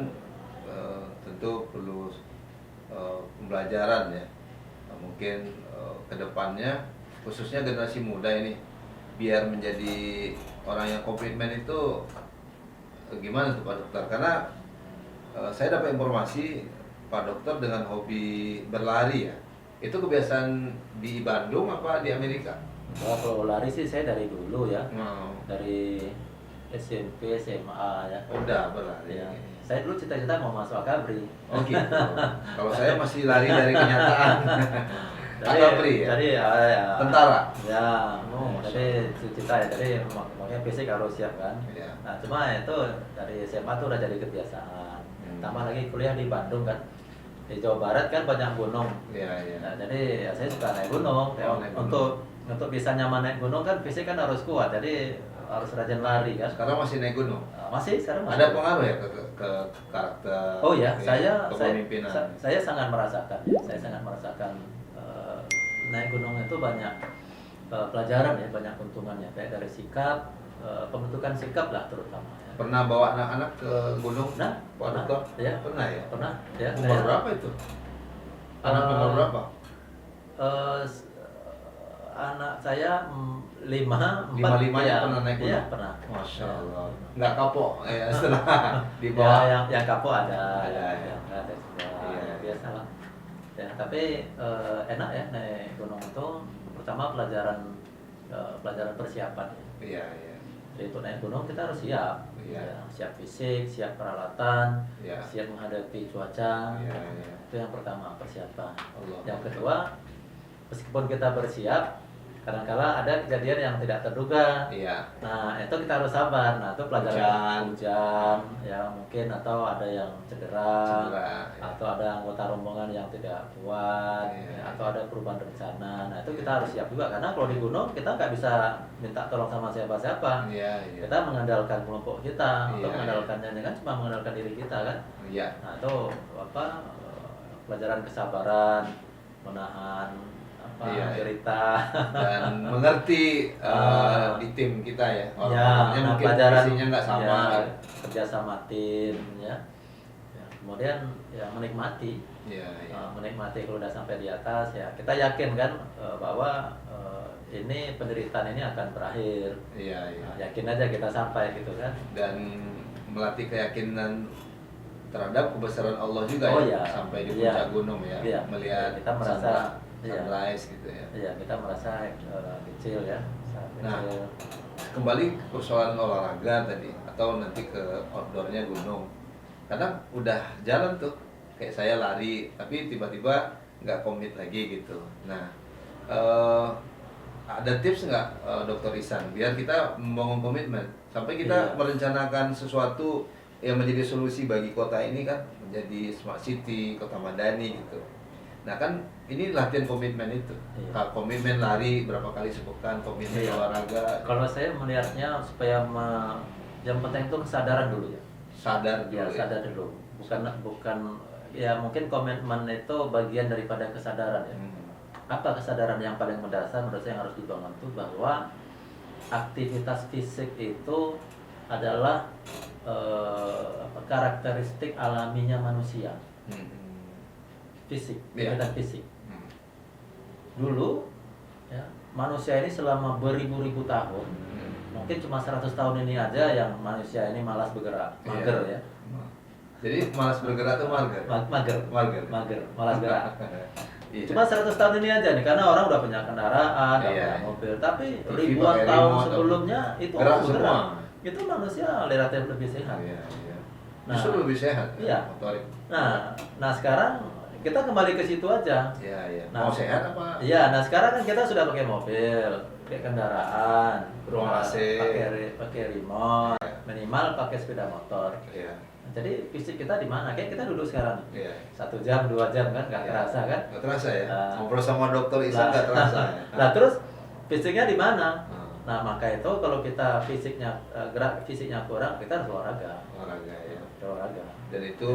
[SPEAKER 2] tentu perlu pembelajaran ya. Nah, mungkin kedepannya khususnya generasi muda ini biar menjadi orang yang komitmen itu gimana tuh Pak Dokter? Karena saya dapat informasi Pak Dokter dengan hobi berlari ya. Itu kebiasaan di Bandung apa di Amerika?
[SPEAKER 1] Oh, kalau lari sih saya dari dulu ya.
[SPEAKER 2] Wow.
[SPEAKER 1] Dari SMP, SMA ya.
[SPEAKER 2] Udah berlari.
[SPEAKER 1] Ya. Saya dulu cita-cita mau masuk Akabri.
[SPEAKER 2] Oh gitu. Kalau saya masih lari dari kenyataan. Akabri ya?
[SPEAKER 1] Jadi ya,
[SPEAKER 2] Tentara?
[SPEAKER 1] Ya,
[SPEAKER 2] Oh,
[SPEAKER 1] jadi cita ya, jadi makanya fisik harus siap kan.
[SPEAKER 2] Iya.
[SPEAKER 1] Nah, cuma itu dari SMA tuh udah jadi kebiasaan. Tambah lagi kuliah di Bandung kan. Di Jawa Barat kan banyak gunung.
[SPEAKER 2] Iya, iya.
[SPEAKER 1] Nah, jadi ya saya suka naik gunung.
[SPEAKER 2] Oh, naik gunung.
[SPEAKER 1] Untuk bisa nyaman naik gunung kan fisik kan harus kuat. Jadi harus rajin lari kan.
[SPEAKER 2] Sekarang masih naik gunung?
[SPEAKER 1] Masih sekarang masih.
[SPEAKER 2] Ada pengaruh ya ke karakter?
[SPEAKER 1] Oh ya,
[SPEAKER 2] kepemimpinan?
[SPEAKER 1] saya sangat merasakan. Ya. Saya sangat merasakan naik gunung itu banyak pelajaran ya, banyak keuntungannya. Kayak dari sikap, pembentukan sikap lah terutama. Ya.
[SPEAKER 2] Pernah bawa anak-anak ke gunung?
[SPEAKER 1] Nah,
[SPEAKER 2] Pak
[SPEAKER 1] pernah.
[SPEAKER 2] Dokter?
[SPEAKER 1] Ya.
[SPEAKER 2] Pernah ya?
[SPEAKER 1] Pernah. Ya.
[SPEAKER 2] Umur berapa itu? Anak umur berapa?
[SPEAKER 1] Anak saya 5, 4.
[SPEAKER 2] Lima-limanya
[SPEAKER 1] ya,
[SPEAKER 2] pernah naik gunung?
[SPEAKER 1] Iya, pernah.
[SPEAKER 2] Masya
[SPEAKER 1] Ya.
[SPEAKER 2] Allah. Nggak kapok ya setelah di
[SPEAKER 1] Ya,
[SPEAKER 2] bawah?
[SPEAKER 1] yang kapok ada,
[SPEAKER 2] Ada, ya.
[SPEAKER 1] ada juga.
[SPEAKER 2] Iya.
[SPEAKER 1] Ya, biasa lah. Ya, tapi enak ya naik gunung itu. Pertama pelajaran persiapan. Ya.
[SPEAKER 2] Iya, iya.
[SPEAKER 1] Jadi untuk naik gunung kita harus siap.
[SPEAKER 2] Iya.
[SPEAKER 1] Ya, siap fisik, siap peralatan,
[SPEAKER 2] Iya.
[SPEAKER 1] siap menghadapi cuaca.
[SPEAKER 2] Iya, iya.
[SPEAKER 1] Itu yang pertama persiapan.
[SPEAKER 2] Allah.
[SPEAKER 1] Yang kedua, meskipun kita bersiap, kadang-kala ada kejadian yang tidak terduga.
[SPEAKER 2] Iya.
[SPEAKER 1] Nah, itu kita harus sabar. Nah, itu pelajaran
[SPEAKER 2] Hujan.
[SPEAKER 1] hujan, ya mungkin atau ada yang cedera,
[SPEAKER 2] Ya.
[SPEAKER 1] atau ada anggota rombongan yang tidak kuat,
[SPEAKER 2] Iya.
[SPEAKER 1] ya, atau ada perubahan rencana. Nah, itu kita harus siap juga karena kalau di gunung kita nggak bisa minta tolong sama siapa-siapa.
[SPEAKER 2] Iya, iya.
[SPEAKER 1] Kita mengandalkan kelompok kita, atau
[SPEAKER 2] Iya,
[SPEAKER 1] mengandalkannya kan cuma mengandalkan diri kita kan.
[SPEAKER 2] Iya.
[SPEAKER 1] Nah, itu pelajaran kesabaran, menahan
[SPEAKER 2] Iya, iya.
[SPEAKER 1] cerita.
[SPEAKER 2] Dan mengerti di tim kita ya.
[SPEAKER 1] Ya,
[SPEAKER 2] Orangnya
[SPEAKER 1] nah,
[SPEAKER 2] mungkin
[SPEAKER 1] pelajaran
[SPEAKER 2] visinya nggak sama.
[SPEAKER 1] ya, kerja sama tim ya. Ya, kemudian ya menikmati,
[SPEAKER 2] Iya, iya.
[SPEAKER 1] menikmati kalau udah sampai di atas ya kita yakin kan bahwa ini penderitaan ini akan berakhir.
[SPEAKER 2] Iya, iya.
[SPEAKER 1] Nah, yakin aja kita sampai gitu kan.
[SPEAKER 2] Dan melatih keyakinan terhadap kebesaran Allah juga
[SPEAKER 1] Oh,
[SPEAKER 2] ya,
[SPEAKER 1] ya.
[SPEAKER 2] sampai di
[SPEAKER 1] Iya.
[SPEAKER 2] puncak gunung ya,
[SPEAKER 1] Iya.
[SPEAKER 2] melihat
[SPEAKER 1] Kita merasa, iya.
[SPEAKER 2] sunrise gitu ya.
[SPEAKER 1] Iya, kita merasa kecil ya, sangat
[SPEAKER 2] Nah,
[SPEAKER 1] kecil.
[SPEAKER 2] Kembali ke persoalan olahraga tadi atau nanti ke outdoornya gunung. Kadang udah jalan tuh kayak saya lari tapi tiba-tiba nggak komit lagi gitu. Nah, ada tips nggak Dokter Ihsan biar kita membangun komitmen sampai kita
[SPEAKER 1] Iya.
[SPEAKER 2] merencanakan sesuatu yang menjadi solusi bagi kota ini kan menjadi smart city, kota madani gitu. Nah kan ini latihan komitmen itu.
[SPEAKER 1] Iya.
[SPEAKER 2] Komitmen lari berapa kali sepekan, komitmen
[SPEAKER 1] Iya.
[SPEAKER 2] olahraga.
[SPEAKER 1] Kalau saya melihatnya supaya yang penting itu kesadaran dulu ya.
[SPEAKER 2] Sadar dulu
[SPEAKER 1] Ya, sadar dulu. Bukan ya mungkin komitmen itu bagian daripada kesadaran ya. Apa kesadaran yang paling mendasar menurut saya yang harus dibangun itu bahwa aktivitas fisik itu adalah karakteristik alaminya manusia. Fisik,
[SPEAKER 2] Iya.
[SPEAKER 1] kegiatan fisik. Dulu ya, manusia ini selama beribu-ribu tahun, mungkin cuma 100 tahun ini aja yang manusia ini malas bergerak, mager ya.
[SPEAKER 2] Jadi malas bergerak tuh mager.
[SPEAKER 1] Mager,
[SPEAKER 2] Mager.
[SPEAKER 1] malas gerak.
[SPEAKER 2] Iya.
[SPEAKER 1] Cuma 100 tahun ini aja nih, karena orang udah punya kendaraan, udah
[SPEAKER 2] Iya.
[SPEAKER 1] punya mobil. Tapi
[SPEAKER 2] TV
[SPEAKER 1] ribuan
[SPEAKER 2] pakai
[SPEAKER 1] tahun
[SPEAKER 2] remote,
[SPEAKER 1] sebelumnya itu
[SPEAKER 2] gerak
[SPEAKER 1] orang
[SPEAKER 2] semua.
[SPEAKER 1] bergerak. Itu manusia relatif lebih sehat.
[SPEAKER 2] Iya, iya.
[SPEAKER 1] Nah,
[SPEAKER 2] Justru lebih sehat
[SPEAKER 1] iya.
[SPEAKER 2] motorik.
[SPEAKER 1] Nah sekarang kita kembali ke situ aja.
[SPEAKER 2] Iya, iya.
[SPEAKER 1] Nah,
[SPEAKER 2] Mau sehat apa?
[SPEAKER 1] Iya, nah sekarang kan kita sudah pakai mobil, pakai kendaraan,
[SPEAKER 2] Ruang AC.
[SPEAKER 1] pakai remote, minimal pakai sepeda motor.
[SPEAKER 2] Iya.
[SPEAKER 1] Jadi fisik kita di mana? Kayak kita duduk sekarang,
[SPEAKER 2] Iya.
[SPEAKER 1] 1 jam, 2 jam kan, nggak
[SPEAKER 2] Iya.
[SPEAKER 1] terasa kan?
[SPEAKER 2] Nggak terasa ya?
[SPEAKER 1] Nah.
[SPEAKER 2] Ngobrol sama dokter Isan nggak terasa ya?
[SPEAKER 1] Nah terus fisiknya di mana?
[SPEAKER 2] Hmm.
[SPEAKER 1] Nah maka itu kalau kita fisiknya gerak fisiknya kurang, kita harus olahraga.
[SPEAKER 2] Olahraga ya.
[SPEAKER 1] Olahraga.
[SPEAKER 2] Dan itu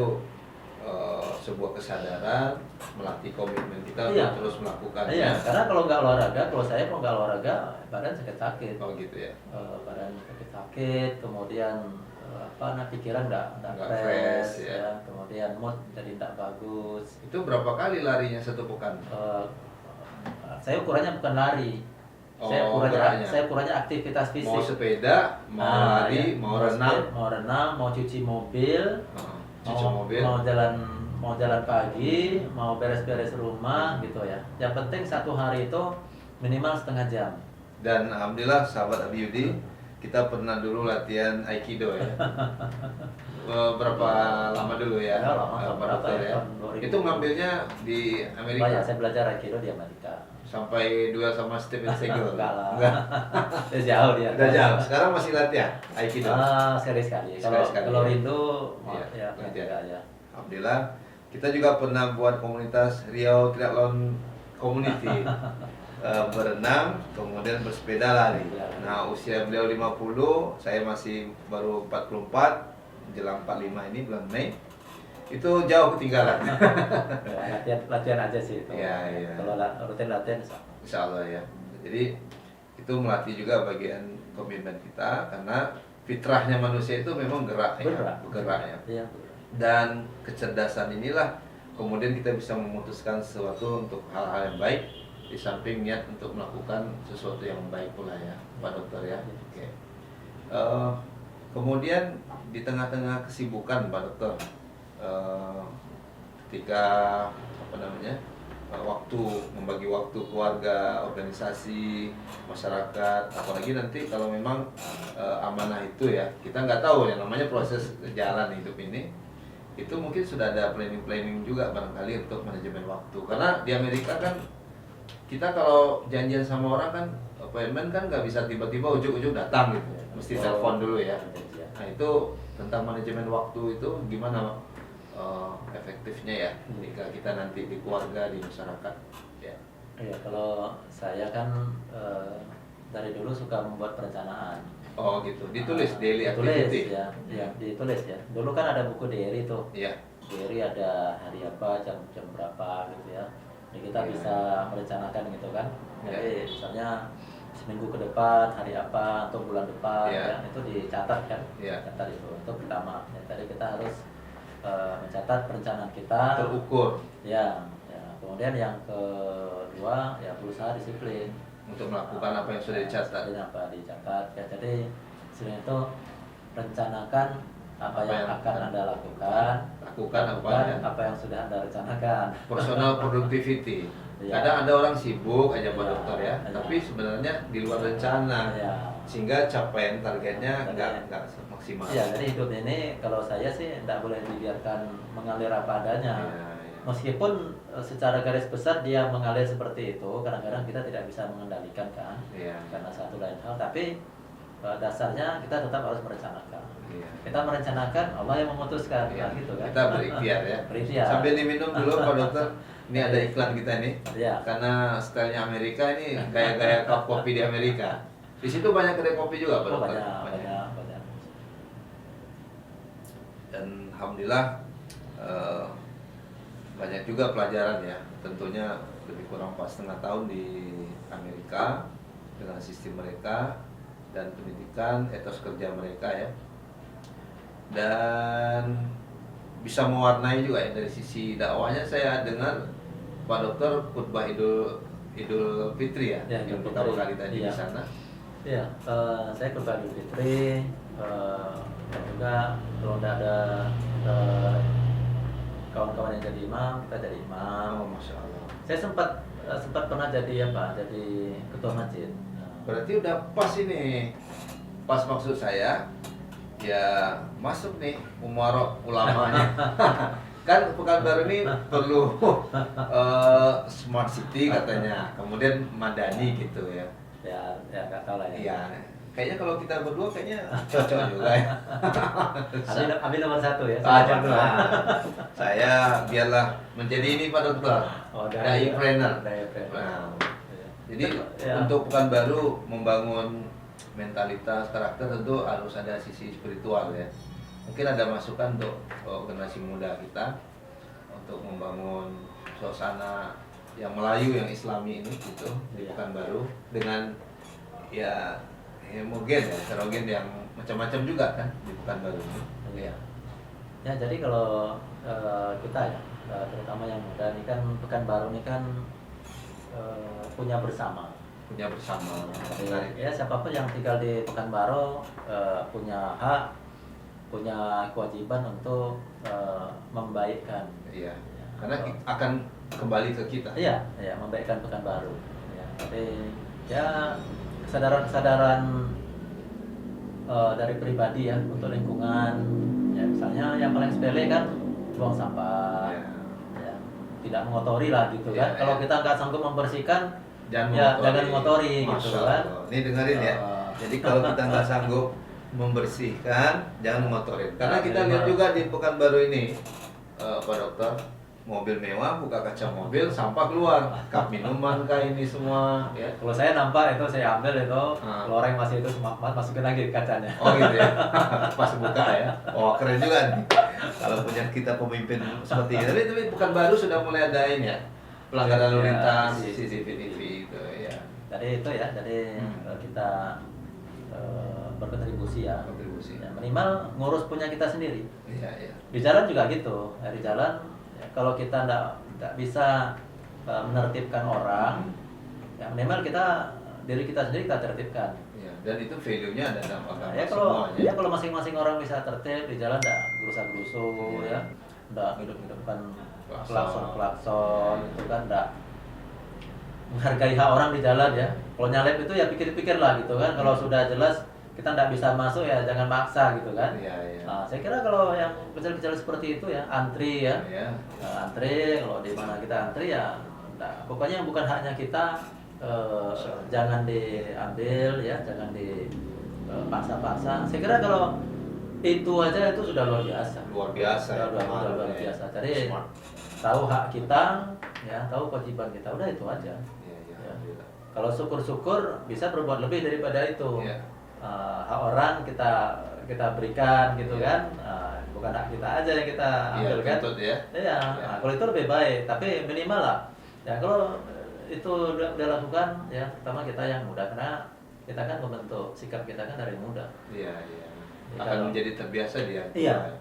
[SPEAKER 2] sebuah kesadaran melatih komitmen kita
[SPEAKER 1] Iya.
[SPEAKER 2] untuk terus melakukannya.
[SPEAKER 1] Iya, karena kalau nggak olahraga, kalau saya mau nggak olahraga, badan sakit-sakit.
[SPEAKER 2] Oh gitu ya.
[SPEAKER 1] Badan sakit-sakit, kemudian pikiran nggak
[SPEAKER 2] Nggak
[SPEAKER 1] fresh,
[SPEAKER 2] fresh, ya.
[SPEAKER 1] ya. Kemudian mood jadi nggak bagus.
[SPEAKER 2] Itu berapa kali larinya satu pekan?
[SPEAKER 1] Saya ukurannya bukan lari,
[SPEAKER 2] Oh,
[SPEAKER 1] saya
[SPEAKER 2] geraknya.
[SPEAKER 1] ukurannya aktivitas fisik.
[SPEAKER 2] Mau sepeda, mau lari,
[SPEAKER 1] ya.
[SPEAKER 2] mau renang,
[SPEAKER 1] mau renang, mau cuci mobil,
[SPEAKER 2] cuci mobil.
[SPEAKER 1] mau jalan pagi, mau beres-beres rumah gitu ya. Yang penting satu hari itu minimal setengah jam.
[SPEAKER 2] Dan alhamdulillah sahabat Abi Yudi, kita pernah dulu latihan Aikido ya. Berapa lama dulu ya?
[SPEAKER 1] Ya, lama.
[SPEAKER 2] Pak
[SPEAKER 1] Berapa
[SPEAKER 2] Dokter
[SPEAKER 1] ya?
[SPEAKER 2] ya?
[SPEAKER 1] Tahun 2000.
[SPEAKER 2] Itu ngambilnya di Amerika.
[SPEAKER 1] Ya, saya belajar Aikido di Amerika.
[SPEAKER 2] Sampai duel sama Steven Seagal.
[SPEAKER 1] Enggak lah.
[SPEAKER 2] Enggak.
[SPEAKER 1] Udah jauh dia.
[SPEAKER 2] Udah jauh. Sekarang masih latihan Aikido.
[SPEAKER 1] Sekali-sekali.
[SPEAKER 2] Sekali-sekali,
[SPEAKER 1] Kalau
[SPEAKER 2] ya.
[SPEAKER 1] rindu,
[SPEAKER 2] Iya,
[SPEAKER 1] ya,
[SPEAKER 2] latihan.
[SPEAKER 1] ya.
[SPEAKER 2] Alhamdulillah. Kita juga pernah buat komunitas Riau Triathlon Community. Berenang, kemudian bersepeda lari. Nah, usia beliau 50, saya masih baru 44, jelang 45 ini bulan Mei. Itu jauh ketinggalan.
[SPEAKER 1] Ya, latihan aja sih itu.
[SPEAKER 2] Iya, iya.
[SPEAKER 1] Kalau rutin latihan sama.
[SPEAKER 2] Insya Allah ya. Jadi itu melatih juga bagian komitmen kita karena fitrahnya manusia itu memang gerak ya, bergerak ya.
[SPEAKER 1] Iya.
[SPEAKER 2] Dan kecerdasan inilah kemudian kita bisa memutuskan sesuatu untuk hal-hal yang baik di samping niat untuk melakukan sesuatu yang baik pula ya, Pak Dokter ya. Oke. Kemudian di tengah-tengah kesibukan Pak Dokter, ketika waktu membagi waktu keluarga, organisasi, masyarakat, apalagi nanti kalau memang amanah itu ya, kita nggak tahu ya, namanya proses jalan hidup ini, itu mungkin sudah ada planning juga barangkali untuk manajemen waktu. Karena di Amerika kan kita kalau janjian sama orang kan appointment kan nggak bisa tiba-tiba ujuk-ujuk datang gitu, mesti telepon dulu ya. Nah itu tentang manajemen waktu itu gimana efektifnya ya ketika kita nanti di keluarga, di masyarakat ya.
[SPEAKER 1] Iya, kalau saya kan dari dulu suka membuat perencanaan.
[SPEAKER 2] Oh gitu, ditulis daily
[SPEAKER 1] ditulis,
[SPEAKER 2] activity
[SPEAKER 1] ya, ditulis ya. Dulu kan ada buku diary tuh.
[SPEAKER 2] Iya.
[SPEAKER 1] Diary ada hari apa, jam berapa gitu ya. Jadi kita bisa merencanakan gitu kan. Jadi misalnya seminggu ke depan hari apa atau bulan depan ya, itu dicatat kan. Catat itu pertama. Ya, tadi kita harus mencatat perencanaan kita.
[SPEAKER 2] Terukur.
[SPEAKER 1] Ya. Kemudian yang kedua ya berusaha disiplin
[SPEAKER 2] Untuk melakukan apa yang sudah dicatat.
[SPEAKER 1] Ya, jadi selain itu rencanakan apa yang akan Anda lakukan apa yang sudah Anda rencanakan.
[SPEAKER 2] Personal productivity.
[SPEAKER 1] Ya.
[SPEAKER 2] Kadang ada orang sibuk aja Pak Dokter ya,
[SPEAKER 1] Ya.
[SPEAKER 2] tapi sebenarnya di luar rencana, sehingga capaian targetnya nggak maksimal.
[SPEAKER 1] Ya, jadi hidup ini kalau saya sih tidak boleh dibiarkan mengalir apa adanya.
[SPEAKER 2] Ya.
[SPEAKER 1] Meskipun secara garis besar dia mengalir seperti itu, kadang-kadang kita tidak bisa mengendalikan kan, karena satu lain hal. Tapi dasarnya kita tetap harus merencanakan. Kita merencanakan, Allah yang memutuskan, nah, gitu kan.
[SPEAKER 2] Kita berikhtiar ya.
[SPEAKER 1] Berikhtiar.
[SPEAKER 2] Sambil diminum dulu Pak Dokter. Ini ada iklan kita nih.
[SPEAKER 1] Ya.
[SPEAKER 2] Karena stylenya Amerika ini gaya-gaya cup kopi di Amerika. Di situ banyak kedai kopi juga Pak Dokter.
[SPEAKER 1] Banyak.
[SPEAKER 2] Dan alhamdulillah banyak juga pelajaran ya. Tentunya lebih kurang 4,5 tahun di Amerika dengan sistem mereka dan pendidikan, etos kerja mereka ya. Dan bisa mewarnai juga ya dari sisi dakwahnya. Saya dengar Pak Dokter khutbah Idul Fitri ya, yang pertama kali tadi di sana.
[SPEAKER 1] Iya, saya khutbah Idul Fitri dan juga kalau tidak ada kawan-kawan yang jadi imam, kita jadi imam.
[SPEAKER 2] Oh, Masya Allah.
[SPEAKER 1] Saya sempat pernah jadi jadi ketua masjid.
[SPEAKER 2] Berarti udah pas ini, pas maksud saya. Ya masuk nih umarok ulamanya. Kan Pekanbaru ini perlu smart city katanya, kemudian madani gitu ya.
[SPEAKER 1] Ya nggak tahu lah ya.
[SPEAKER 2] Iya, kayaknya kalau kita berdua kayaknya cocok juga ya.
[SPEAKER 1] Abi nomor 1 ya.
[SPEAKER 2] Saya biarlah menjadi ini Pak Dokter.
[SPEAKER 1] Oh,
[SPEAKER 2] Dai-trainer.
[SPEAKER 1] Nah,
[SPEAKER 2] Jadi
[SPEAKER 1] ya.
[SPEAKER 2] untuk Pekanbaru membangun mentalitas karakter tentu harus ada sisi spiritual ya. Mungkin ada masukan untuk generasi muda kita untuk membangun suasana yang Melayu, yang Islami ini gitu di Pekanbaru dengan ya homogen ya, heterogen yang macam-macam juga kan di Pekanbaru ini.
[SPEAKER 1] Iya. Ya jadi kalau kita ya terutama yang muda ini kan Pekanbaru ini kan punya bersama.
[SPEAKER 2] Menarik.
[SPEAKER 1] Ya siapapun yang tinggal di Pekanbaru punya hak, punya kewajiban untuk membaikkan.
[SPEAKER 2] Iya. Karena akan kembali ke kita.
[SPEAKER 1] Iya, membaikkan Pekanbaru. Ya, jadi ya kesadaran dari pribadi ya untuk lingkungan. Ya misalnya yang paling sepele kan buang sampah. Ya, tidak mengotori lah gitu kan. Kalau kita nggak sanggup membersihkan, jangan mengotori gitu kan.
[SPEAKER 2] Ini dengerin ya. Jadi kalau kita nggak sanggup membersihkan, jangan mengotori. Karena kita lihat juga di Pekanbaru ini, Pak Dokter, mobil mewah, buka kaca mobil, sampah keluar, cup minuman kah ini semua, ya.
[SPEAKER 1] Kalau saya nampak itu saya ambil itu, loreng masih itu masukin lagi kacanya.
[SPEAKER 2] Oh gitu ya, pas buka ya. Oh keren juga nih. Kalau punya kita pemimpin seperti ini, tapi Pekanbaru sudah mulai ada ini ya, pelanggaran lalu lintas, CCTV itu ya.
[SPEAKER 1] Jadi itu ya, kita berkontribusi ya. Ya, minimal ngurus punya kita sendiri.
[SPEAKER 2] Iya.
[SPEAKER 1] Di jalan juga gitu, di jalan ya, kalau kita nggak bisa menertibkan orang, ya minimal diri kita sendiri kita tertibkan.
[SPEAKER 2] Ya, dan itu value-nya ada dalam agama
[SPEAKER 1] semuanya. Kalau masing-masing orang bisa tertib di jalan, nggak gerusa-gerusu ya, nggak hidup-hidupkan klakson itu kan, nggak menghargai hak orang di jalan ya. Kalau nyalip itu ya pikir-pikir lah gitu kan. Kalau sudah jelas kita nggak bisa masuk ya jangan maksa gitu kan. Nah, saya kira kalau yang kecil-kecil seperti itu ya antri ya, antri, kalau di mana kita antri ya pokoknya yang bukan haknya kita jangan diambil ya, jangan dipaksa-paksa. Saya kira kalau itu aja itu sudah luar biasa. Luar biasa. Jadi tahu hak kita ya, tahu kewajiban kita, udah itu aja. Ya. Kalau syukur-syukur bisa berbuat lebih daripada itu. Hak orang kita berikan gitu kan, bukan hak kita aja yang kita ambil kan. Nah, kalau itu lebih baik, tapi minimal lah ya kalau itu udah lakukan ya, pertama kita yang muda, karena kita kan membentuk sikap kita kan dari muda. Akan menjadi terbiasa dia. Iya.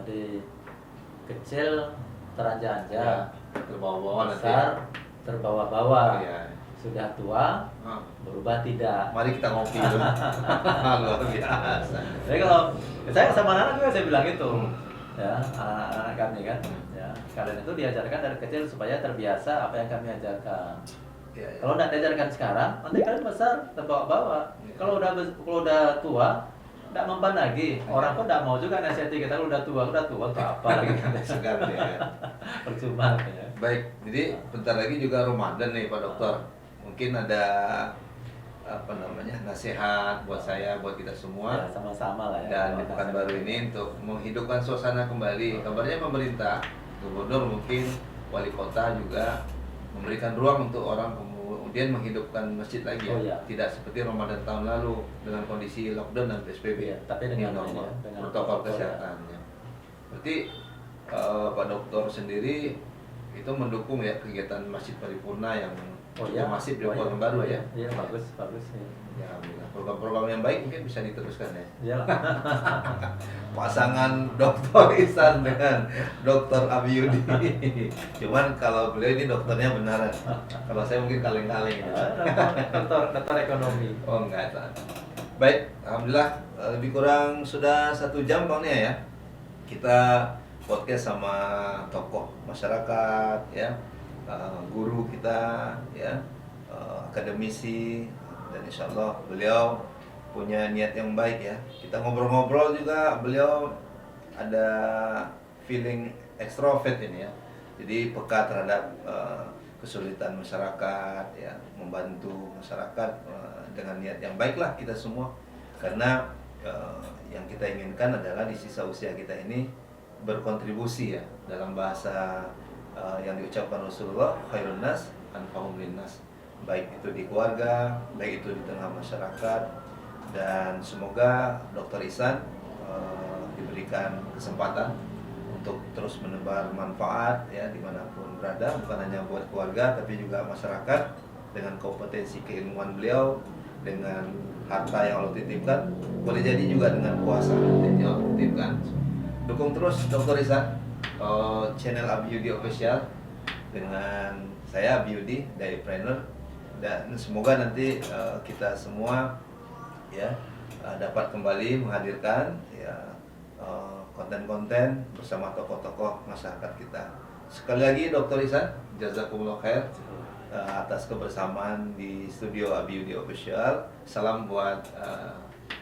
[SPEAKER 1] Dari kecil teranja-anja,
[SPEAKER 2] terbawa-bawa,
[SPEAKER 1] besar terbawa-bawa. Sudah tua, berubah tidak.
[SPEAKER 2] Mari kita ngopi dulu. Luar biasa.
[SPEAKER 1] Jadi kalau saya sama anak juga saya bilang itu, ya anak-anak kami kan, ya kalian itu diajarkan dari kecil supaya terbiasa apa yang kami ajarkan. Kalau tidak diajarkan sekarang, nanti kalian besar terbawa-bawa. Kalau udah tua, tidak mempan lagi. Orang pun tidak mau juga nasihati kita. Kalau udah tua untuk apa lagi?
[SPEAKER 2] Segan ya.
[SPEAKER 1] Percuma ya.
[SPEAKER 2] Baik, jadi bentar lagi juga Ramadan nih Pak Dokter. Mungkin ada nasihat buat saya, buat kita semua.
[SPEAKER 1] Sama-sama lah ya.
[SPEAKER 2] Dan di Pekanbaru ini untuk menghidupkan suasana kembali. Kabarnya pemerintah, gubernur mungkin, wali kota juga memberikan ruang untuk orang kemudian menghidupkan masjid lagi ya. Tidak seperti Ramadan tahun lalu dengan kondisi lockdown dan PSBB.
[SPEAKER 1] Tapi dengan
[SPEAKER 2] protokol kesehatannya. Berarti Pak Dokter sendiri itu mendukung ya kegiatan Masjid Paripurna yang masif di Pekanbaru ya.
[SPEAKER 1] Iya, bagus ya.
[SPEAKER 2] Ya, alhamdulillah. Program-program yang baik mungkin bisa diteruskan ya.
[SPEAKER 1] Iyalah.
[SPEAKER 2] Pasangan Dr. Ihsan dengan Dr. Abiyudi. Cuman kalau beliau ini dokternya beneran. Kalau saya mungkin kaleng-kaleng gitu.
[SPEAKER 1] Dokter ekonomi.
[SPEAKER 2] Oh enggak. Baik, alhamdulillah lebih kurang sudah 1 jam Bang Nia ya. Kita podcast sama tokoh masyarakat ya, guru kita ya, akademisi, dan insya Allah beliau punya niat yang baik ya. Kita ngobrol-ngobrol juga beliau ada feeling ekstrovert ini ya. Jadi peka terhadap kesulitan masyarakat ya, membantu masyarakat dengan niat yang baiklah kita semua. Karena yang kita inginkan adalah di sisa usia kita ini berkontribusi ya, dalam bahasa yang diucapkan Rasulullah, khairun nas anfa'uhum linnas, baik itu di keluarga, baik itu di tengah masyarakat. Dan semoga Dr. Ihsan diberikan kesempatan untuk terus menebar manfaat ya dimanapun berada, bukan hanya buat keluarga tapi juga masyarakat, dengan kompetensi keilmuan beliau, dengan harta yang Allah titipkan, boleh jadi juga dengan kuasa yang Allah titipkan. Dukung terus Dr. Ihsan, channel Abi Yudi Official dengan saya Abi Yudi dari Planner, dan semoga nanti kita semua ya dapat kembali menghadirkan ya konten-konten bersama tokoh-tokoh masyarakat kita. Sekali lagi Dr. Ihsan, jazakumullah khair atas kebersamaan di studio Abi Yudi Official. Salam buat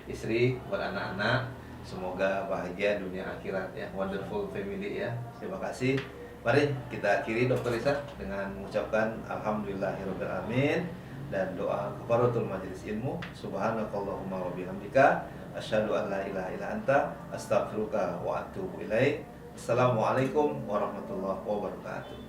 [SPEAKER 2] istri, buat anak-anak. Semoga bahagia dunia akhirat ya, wonderful family ya. Terima kasih. Mari kita akhiri Dr. Ihsan dengan mengucapkan alhamdulillahirabbil alamin dan doa kafaratul majelis ilmu. Subhanakallahumma wa bihamdika asyhadu an la ilaha illa anta astaghfiruka wa atubu ilaik. Assalamualaikum warahmatullahi wabarakatuh.